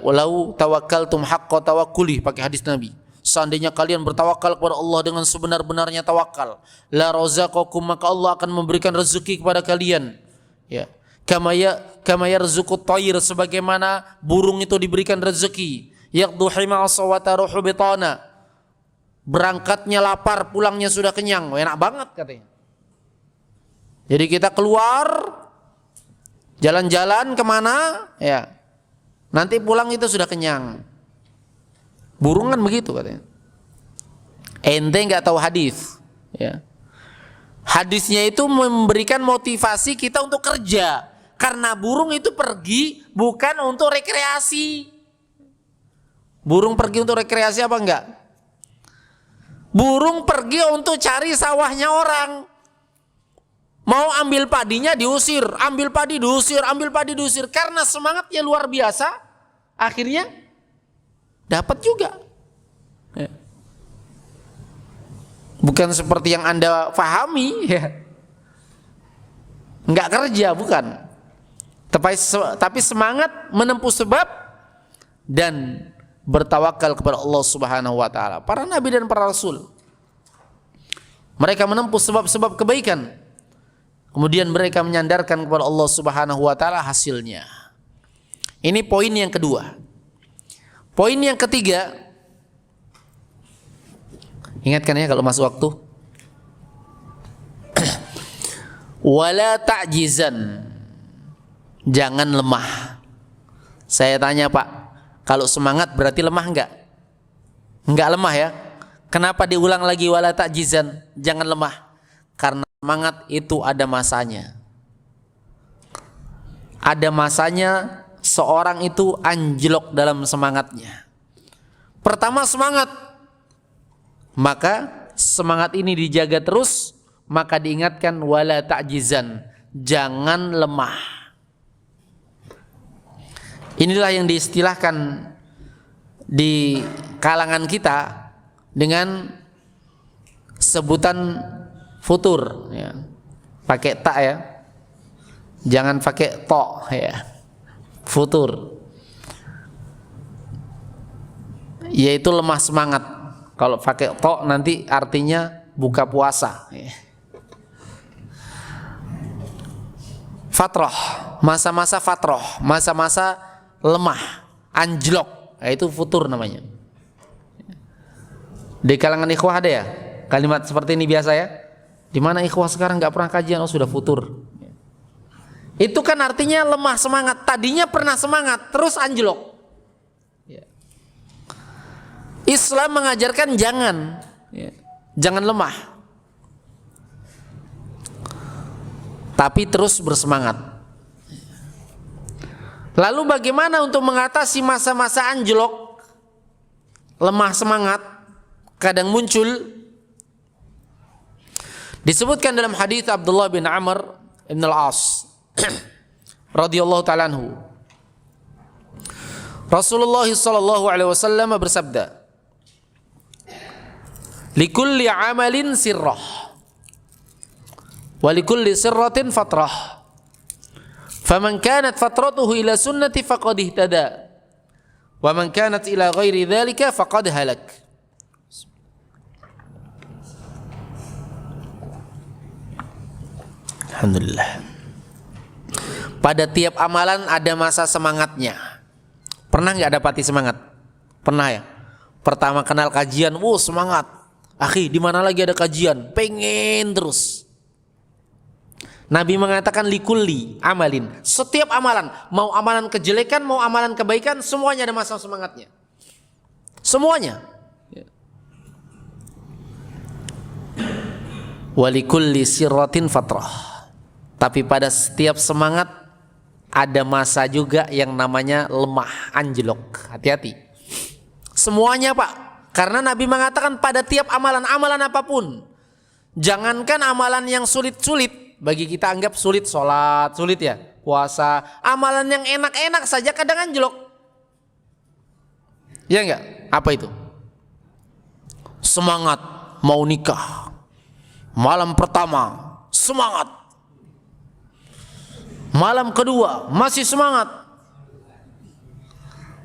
walau tawakkaltum haqqa tawakkuli, pakai hadis Nabi. Seandainya kalian bertawakal kepada Allah dengan sebenar-benarnya tawakal, la razaqakum, maka Allah akan memberikan rezeki kepada kalian. Ya. Kama yarzuqut tayr, sebagaimana burung itu diberikan rezeki. Yaqdu himasa wa taruhu bitana. Berangkatnya lapar, pulangnya sudah kenyang. Enak banget katanya. Jadi kita keluar jalan-jalan kemana, ya, nanti pulang itu sudah kenyang. Burung kan begitu katanya. Ente nggak tahu hadis, ya. Hadisnya itu memberikan motivasi kita untuk kerja, karena burung itu pergi bukan untuk rekreasi. Burung pergi untuk rekreasi apa enggak? Burung pergi untuk cari sawahnya orang. Mau ambil padinya diusir, ambil padi diusir, ambil padi diusir. Karena semangatnya luar biasa, akhirnya dapat juga. Ya. Bukan seperti yang Anda pahami, ya. Enggak kerja, bukan. Tapi semangat menempuh sebab dan bertawakal kepada Allah Subhanahu wa taala. Para nabi dan para rasul, mereka menempuh sebab-sebab kebaikan. Kemudian mereka menyandarkan kepada Allah Subhanahu wa taala hasilnya. Ini poin yang kedua. Poin yang ketiga, ingatkan ya kalau masuk waktu. Wala ta'jizan. Jangan lemah. Saya tanya Pak, kalau semangat berarti lemah enggak? Enggak lemah ya. Kenapa diulang lagi wala ta'jizan? Jangan lemah. Karena semangat itu ada masanya. Ada masanya seorang itu anjlok dalam semangatnya. Pertama semangat, maka semangat ini dijaga terus, maka diingatkan wala ta'jizan, jangan lemah. Inilah yang diistilahkan di kalangan kita dengan sebutan futur, ya. Pakai ta ya, jangan pakai to ya. Futur, yaitu lemah semangat. Kalau pakai to nanti artinya buka puasa, ya. Fatrah, masa-masa fatrah, masa-masa lemah, anjlok, itu futur namanya. Di kalangan ikhwah ada ya kalimat seperti ini biasa ya. Di mana ikhwah sekarang nggak pernah kajian, oh sudah futur. Itu kan artinya lemah semangat. Tadinya pernah semangat, terus anjlok. Islam mengajarkan jangan lemah, tapi terus bersemangat. Lalu bagaimana untuk mengatasi masa-masa anjlok, lemah semangat, kadang muncul? Disebutkan dalam hadis Abdullah bin Amr bin Al-As radhiyallahu ta'ala anhu, Rasulullah sallallahu alaihi wasallam bersabda, likulli amalin sirrah wa likulli sirratin fatrah. Faman kanat fatratuhu ila sunnati faqad ihtada wa man kanat ila ghairi dzalika faqad halak. Alhamdulillah. Pada tiap amalan ada masa semangatnya. Pernah enggak dapati semangat? Pernah ya? Pertama kenal kajian, semangat. Akhi, di mana lagi ada kajian? Pengen terus. Nabi mengatakan likulli amalin, setiap amalan, mau amalan kejelekan, mau amalan kebaikan, semuanya ada masa semangatnya. Semuanya. Walikulli sirratin fatrah. Tapi pada setiap semangat ada masa juga yang namanya lemah, anjlok. Hati-hati. Semuanya Pak, karena Nabi mengatakan pada tiap amalan apapun. Jangankan amalan yang sulit-sulit, bagi kita anggap sulit, sholat sulit ya, puasa, amalan yang enak-enak saja kadang anjlok. Ya enggak? Apa itu? Semangat mau nikah, malam pertama semangat, malam kedua masih semangat,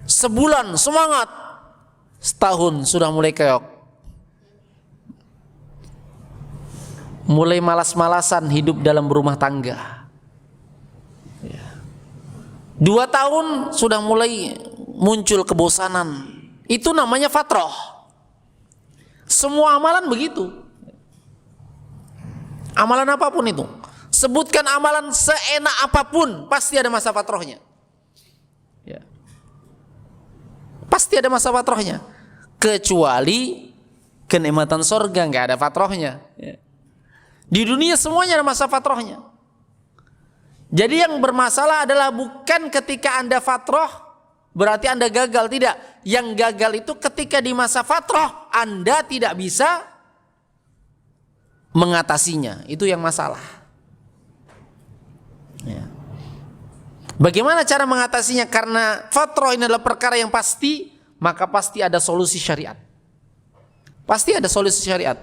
sebulan semangat, setahun sudah mulai keok. Mulai malas-malasan hidup dalam berumah tangga. 2 tahun sudah mulai muncul kebosanan. Itu namanya fatrah. Semua amalan begitu. Amalan apapun itu. Sebutkan amalan seenak apapun, pasti ada masa fatrahnya. Pasti ada masa fatrahnya. Kecuali kenikmatan surga nggak ada fatrahnya. Di dunia semuanya ada masa fatrahnya. Jadi yang bermasalah adalah bukan ketika Anda fatrah berarti Anda gagal, tidak. Yang gagal itu ketika di masa fatrah Anda tidak bisa mengatasinya. Itu yang masalah. Bagaimana cara mengatasinya? Karena fatrah ini adalah perkara yang pasti, maka pasti ada solusi syariat. Pasti ada solusi syariat.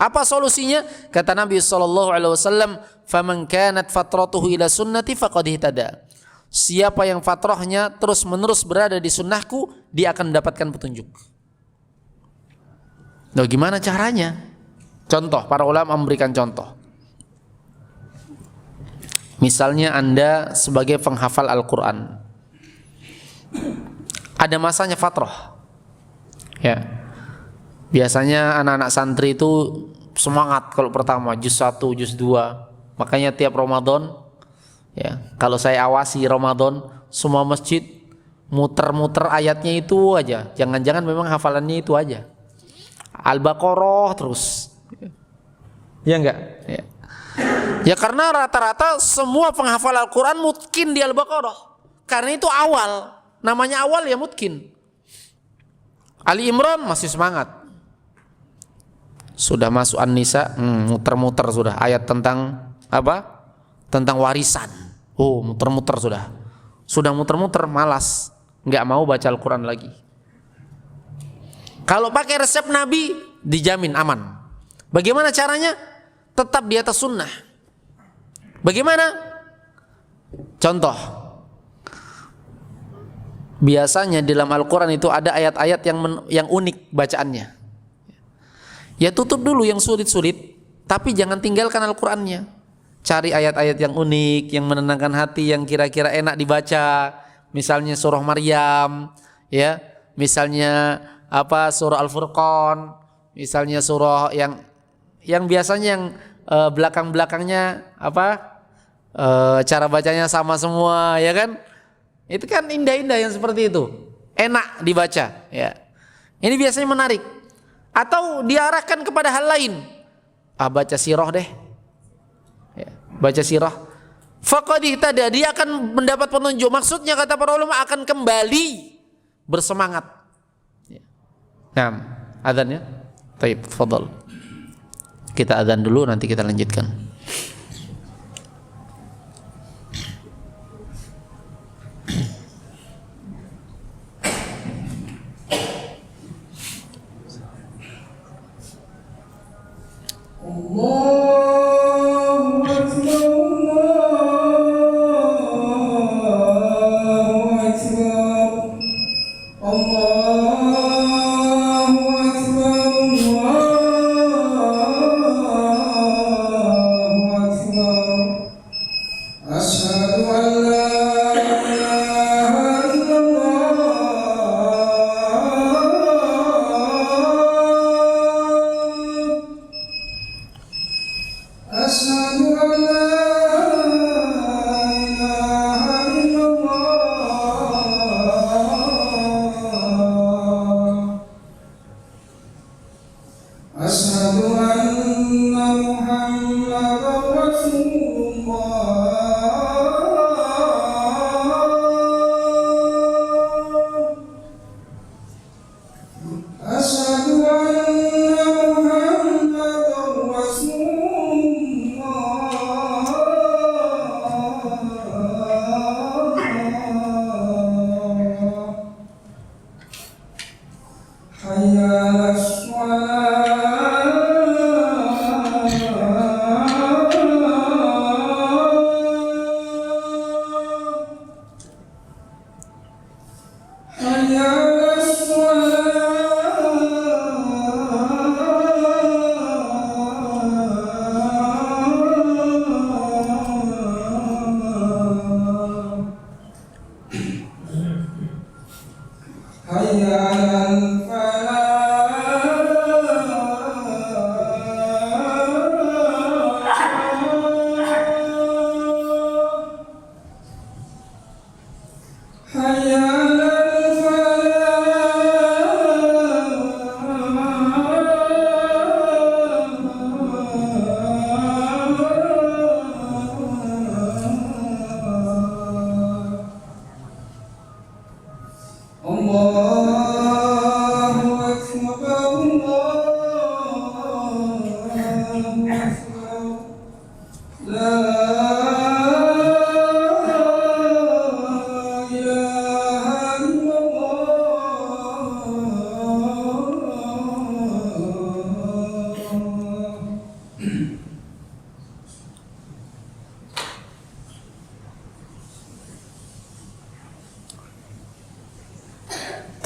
Apa solusinya? Kata Nabi SAW, "Faman kanat fatratuhu ila sunnati faqad ihtada." Siapa yang fatrahnya terus menerus berada di sunnahku, dia akan mendapatkan petunjuk. Nah, gimana caranya? Contoh, para ulama memberikan contoh. Misalnya Anda sebagai penghafal Al-Quran, ada masanya fatrah. Ya, biasanya anak-anak santri itu semangat kalau pertama juz 1, juz 2. Makanya tiap Ramadan, ya, kalau saya awasi Ramadan, semua masjid muter-muter ayatnya itu aja. Jangan-jangan memang hafalannya itu aja. Al-Baqarah terus. Ya enggak? Ya. Ya karena rata-rata semua penghafal Al-Quran mungkin di Al-Baqarah. Karena itu awal. Namanya awal ya mungkin. Ali Imran masih semangat. Sudah masuk An-Nisa, muter-muter sudah. Ayat tentang apa? Tentang warisan. Oh, muter-muter sudah. Sudah muter-muter, malas. Nggak mau baca Al-Quran lagi. Kalau pakai resep Nabi, dijamin aman. Bagaimana caranya? Tetap di atas sunnah. Bagaimana? Contoh, biasanya di dalam Al-Quran itu ada ayat-ayat yang unik bacaannya. Ya tutup dulu yang sulit-sulit, tapi jangan tinggalkan Al-Qurannya. Cari ayat-ayat yang unik, yang menenangkan hati, yang kira-kira enak dibaca. Misalnya surah Maryam, ya, misalnya surah Al-Furqan, misalnya surah yang biasanya yang belakang-belakangnya cara bacanya sama semua, ya kan? Itu kan indah-indah yang seperti itu, enak dibaca, ya. Ini biasanya menarik. Atau diarahkan kepada hal lain, baca sirah deh, ya, baca sirah. Faqad ihtada, dia akan mendapat petunjuk. Maksudnya kata para ulama akan kembali bersemangat. Nah, adzannya, baik, fadhal. Kita adzan dulu, nanti kita lanjutkan.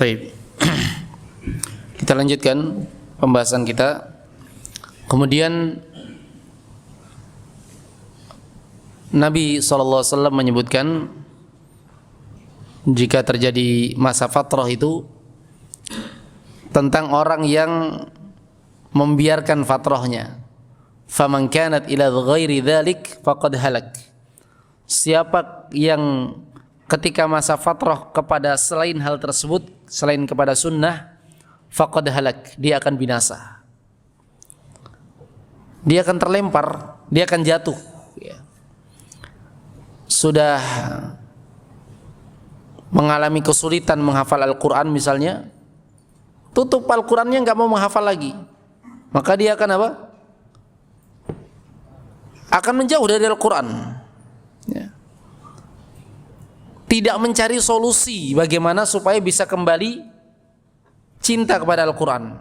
Baik. Kita lanjutkan pembahasan kita. Kemudian Nabi SAW menyebutkan jika terjadi masa fatrah itu tentang orang yang membiarkan fatrahnya. Faman kanat ila ghairi dzalik faqad halak. Siapa yang ketika masa fatrah kepada selain hal tersebut, selain kepada sunnah, faqad halak, dia akan binasa. Dia akan terlempar, dia akan jatuh. Sudah mengalami kesulitan menghafal Al-Quran misalnya, tutup Al-Qurannya nggak mau menghafal lagi, maka dia akan apa? Akan menjauh dari Al-Quran. Ya. Tidak mencari solusi bagaimana supaya bisa kembali cinta kepada Al-Quran.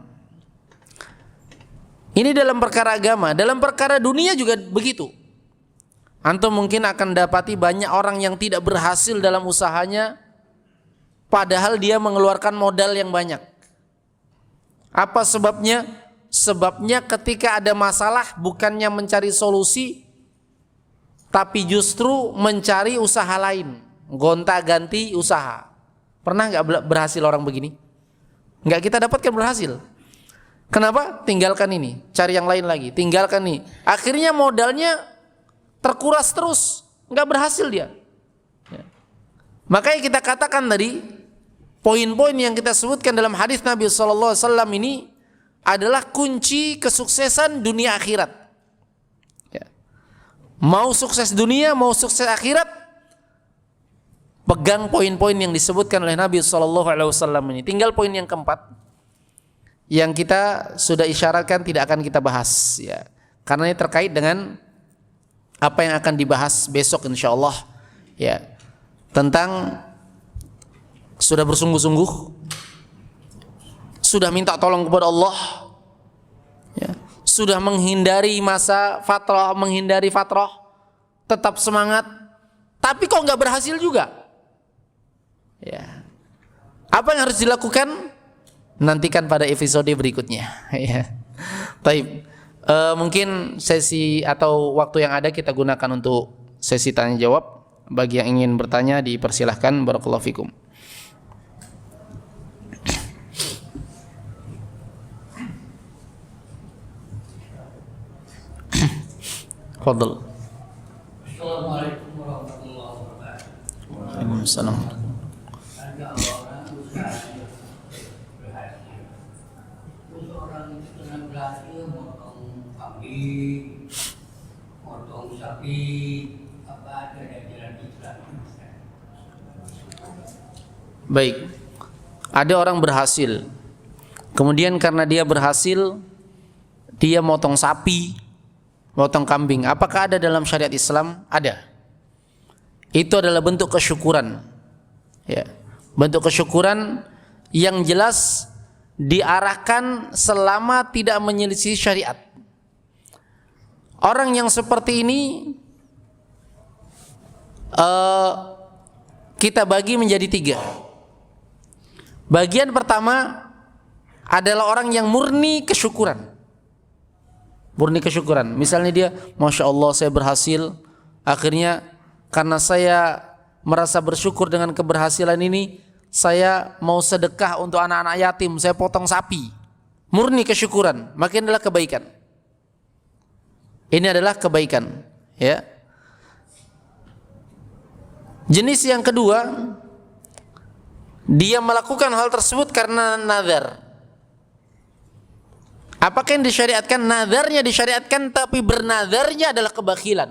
Ini dalam perkara agama, dalam perkara dunia juga begitu. Antum mungkin akan dapati banyak orang yang tidak berhasil dalam usahanya, padahal dia mengeluarkan modal yang banyak. Apa sebabnya? Sebabnya ketika ada masalah bukannya mencari solusi, tapi justru mencari usaha lain, gonta-ganti usaha. Pernah nggak berhasil orang begini? Nggak kita dapatkan berhasil. Kenapa? Tinggalkan ini, cari yang lain lagi, tinggalkan ini. Akhirnya modalnya terkuras terus, nggak berhasil dia. Ya. Makanya kita katakan tadi, poin-poin yang kita sebutkan dalam hadis Nabi SAW ini adalah kunci kesuksesan dunia akhirat. Ya. Mau sukses dunia, mau sukses akhirat, pegang poin-poin yang disebutkan oleh Nabi SAW ini. Tinggal poin yang keempat, yang kita sudah isyaratkan tidak akan kita bahas, ya, karena ini terkait dengan apa yang akan dibahas besok insyaallah, ya, tentang sudah bersungguh-sungguh, sudah minta tolong kepada Allah, ya, sudah menghindari masa fatrah, menghindari fatrah, tetap semangat, tapi kok nggak berhasil juga, ya. Apa yang harus dilakukan? Nantikan pada episode berikutnya. Ya. Baik, mungkin sesi atau waktu yang ada kita gunakan untuk sesi tanya jawab. Bagi yang ingin bertanya dipersilahkan. Barakallahu fikum. Fadl. Assalamualaikum warahmatullahi wabarakatuh. Waalaikumsalam. Berhasil motong kambing, motong sapi, apa ada jalan Islam. Baik, ada orang berhasil, kemudian karena dia berhasil, dia motong sapi, motong kambing. Apakah ada dalam syariat Islam? Ada. Itu adalah bentuk kesyukuran, ya, bentuk kesyukuran yang jelas diarahkan selama tidak menyelisih syariat. Orang yang seperti ini kita bagi menjadi 3. Bagian pertama adalah orang yang murni kesyukuran. Murni kesyukuran. Misalnya dia, Masya Allah saya berhasil, akhirnya karena saya merasa bersyukur dengan keberhasilan ini, saya mau sedekah untuk anak-anak yatim, saya potong sapi. Murni kesyukuran, maka ini adalah kebaikan. Ini adalah kebaikan, ya. Jenis yang kedua, dia melakukan hal tersebut karena nazar. Apakah yang disyariatkan? Nazarnya disyariatkan, tapi bernazarnya adalah kebakhilan.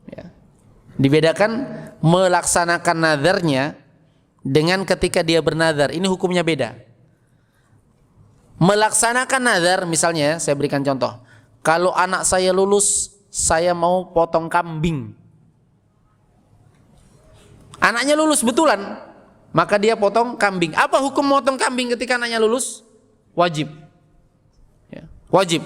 Ya. Dibedakan melaksanakan nazarnya dengan ketika dia bernazar. Ini hukumnya beda. Melaksanakan nazar, misalnya saya berikan contoh, kalau anak saya lulus, saya mau potong kambing. Anaknya lulus betulan, maka dia potong kambing. Apa hukum potong kambing ketika anaknya lulus? Wajib, ya, wajib.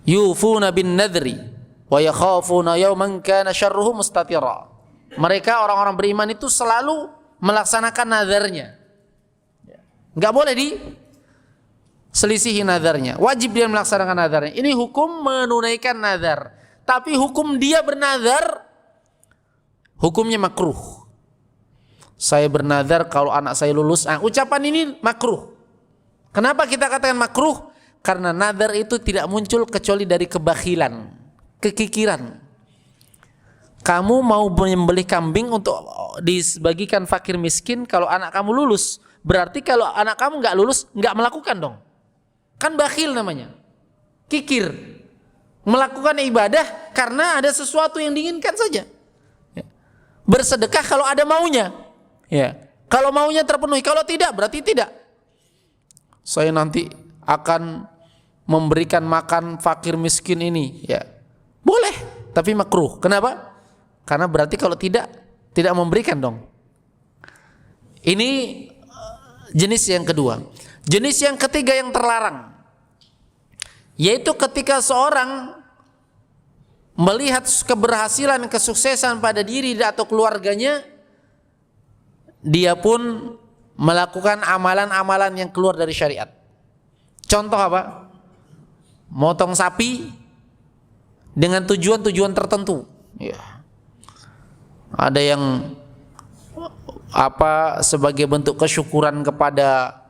Yufuna bin nadri wa yakhafuna yawman kana syarruhu mustatira. Mereka orang-orang beriman itu selalu melaksanakan nadarnya. Nggak boleh diselisihi nadarnya. Wajib dia melaksanakan nadarnya. Ini hukum menunaikan nadar. Tapi hukum dia bernadar, hukumnya makruh. Saya bernadar kalau anak saya lulus. Ucapan ini makruh. Kenapa kita katakan makruh? Karena nadar itu tidak muncul kecuali dari kebakhilan, kekikiran. Kamu mau menyembelih kambing untuk dibagikan fakir miskin kalau anak kamu lulus. Berarti kalau anak kamu nggak lulus, nggak melakukan dong. Kan bakhil namanya. Kikir. Melakukan ibadah karena ada sesuatu yang diinginkan saja. Bersedekah kalau ada maunya. Ya. Kalau maunya terpenuhi, kalau tidak berarti tidak. Saya nanti akan memberikan makan fakir miskin ini, ya. Boleh, tapi makruh. Kenapa? Karena berarti kalau tidak memberikan dong. Ini jenis yang kedua. Jenis yang ketiga yang terlarang, yaitu ketika seorang melihat keberhasilan, kesuksesan pada diri atau keluarganya, dia pun melakukan amalan-amalan yang keluar dari syariat. Contoh apa? Motong sapi dengan tujuan-tujuan tertentu. Ya. Ada yang sebagai bentuk kesyukuran kepada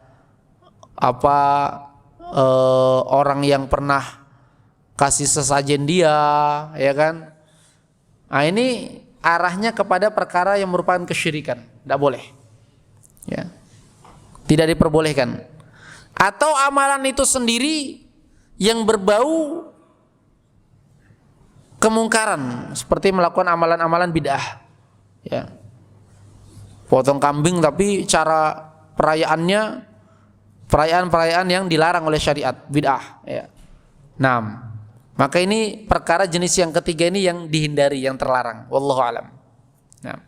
orang yang pernah kasih sesajen dia, ya kan? Nah, ini arahnya kepada perkara yang merupakan kesyirikan, tidak boleh, ya, tidak diperbolehkan. Atau amalan itu sendiri yang berbau kemungkaran, seperti melakukan amalan-amalan bid'ah, ya. Potong kambing tapi cara perayaannya perayaan-perayaan yang dilarang oleh syariat, bid'ah, ya. Nah, maka ini perkara jenis yang ketiga ini yang dihindari, yang terlarang. Wallahu alam. Nah.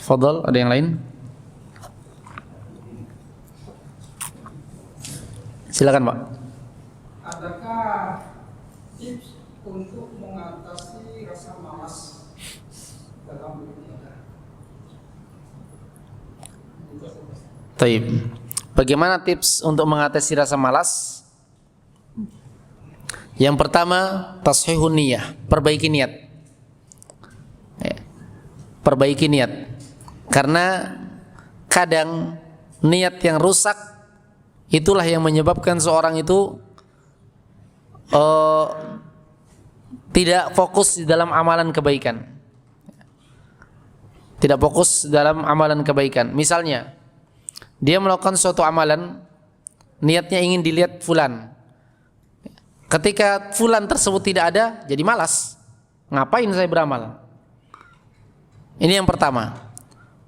Fadhal, ada yang lain? Silakan, Pak. Adakah tips untuk mengatasi rasa malas dalam beribadah? Taib. Bagaimana tips untuk mengatasi rasa malas? Yang pertama, tashihun niyah, perbaiki niat. Ya. Perbaiki niat. Karena kadang niat yang rusak itulah yang menyebabkan seorang itu tidak fokus di dalam amalan kebaikan. Tidak fokus dalam amalan kebaikan. Misalnya, dia melakukan suatu amalan, niatnya ingin dilihat fulan. Ketika fulan tersebut tidak ada, jadi malas. Ngapain saya beramal? Ini yang pertama.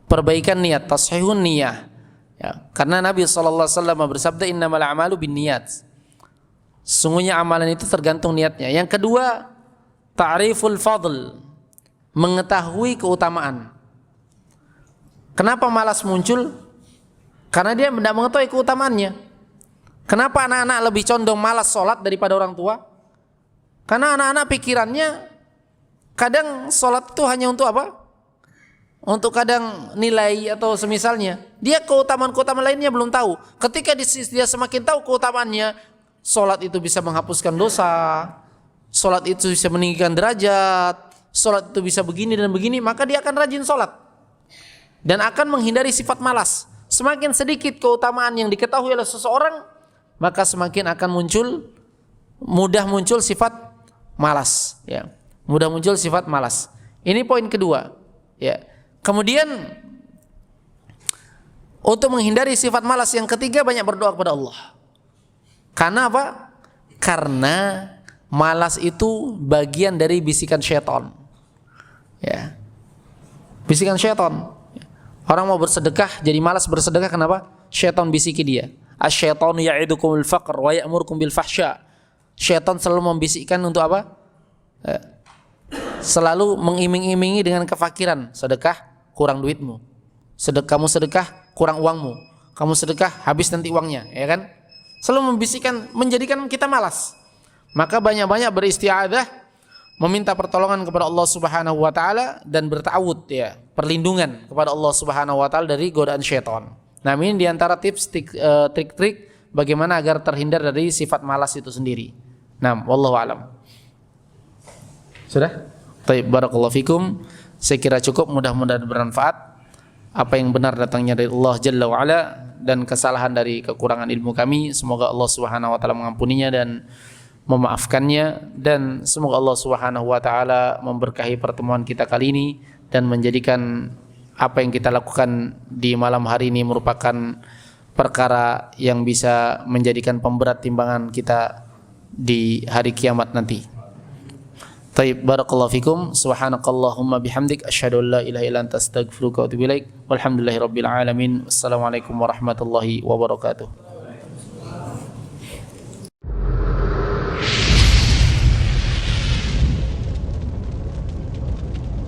Perbaikan niat, tashihun niyah. Ya, karena Nabi SAW bersabda, innamal a'malu binniyat. Sungguhnya amalan itu tergantung niatnya. Yang kedua, ta'riful fadl, mengetahui keutamaan. Kenapa malas muncul? Karena dia tidak mengetahui keutamaannya. Kenapa anak-anak lebih condong malas sholat daripada orang tua? Karena anak-anak pikirannya kadang sholat itu hanya untuk apa? Untuk kadang nilai atau semisalnya. Dia keutamaan-keutamaan lainnya belum tahu. Ketika dia semakin tahu keutamaannya, sholat itu bisa menghapuskan dosa, sholat itu bisa meninggikan derajat, sholat itu bisa begini dan begini, maka dia akan rajin sholat dan akan menghindari sifat malas. Semakin sedikit keutamaan yang diketahui oleh seseorang, maka semakin akan mudah muncul sifat malas, ya. Mudah muncul sifat malas. Ini poin kedua, ya. Kemudian untuk menghindari sifat malas yang ketiga, banyak berdoa kepada Allah. Karena apa? Karena malas itu bagian dari bisikan syaitan, ya. Bisikan syaitan. Orang mau bersedekah jadi malas bersedekah, kenapa? Syaitan bisiki dia. Asy-syaitanu ya'idukumul faqr wa ya'murukum bil fahsya. Syaitan selalu membisikkan untuk apa? Selalu mengiming-imingi dengan kefakiran. Sedekah, kurang duitmu. Kamu sedekah, kurang uangmu. Kamu sedekah, habis nanti uangnya, ya kan? Selalu membisikkan, menjadikan kita malas. Maka banyak-banyak beristi'adzah, meminta pertolongan kepada Allah Subhanahu wa taala dan bertawud ya, perlindungan kepada Allah Subhanahu wa taala dari godaan syaitan. Nah, ini di antara tips trik-trik bagaimana agar terhindar dari sifat malas itu sendiri. Nah, wallahu alam. Sudah? Baik, barakallahu fikum. Saya kira cukup, mudah-mudahan bermanfaat. Apa yang benar datangnya dari Allah Jalla wa Ala, dan kesalahan dari kekurangan ilmu kami, semoga Allah Subhanahu wa taala mengampuninya dan memaafkannya, dan semoga Allah Subhanahu wa taala memberkahi pertemuan kita kali ini dan menjadikan apa yang kita lakukan di malam hari ini merupakan perkara yang bisa menjadikan pemberat timbangan kita di hari kiamat nanti. Taib, barakallahu fikum. Subhanakallahumma bihamdik asyhadu an la ilaha illa anta astaghfiruka wa atubu ilaik. Walhamdulillahirabbil alamin. Wassalamualaikum warahmatullahi wabarakatuh.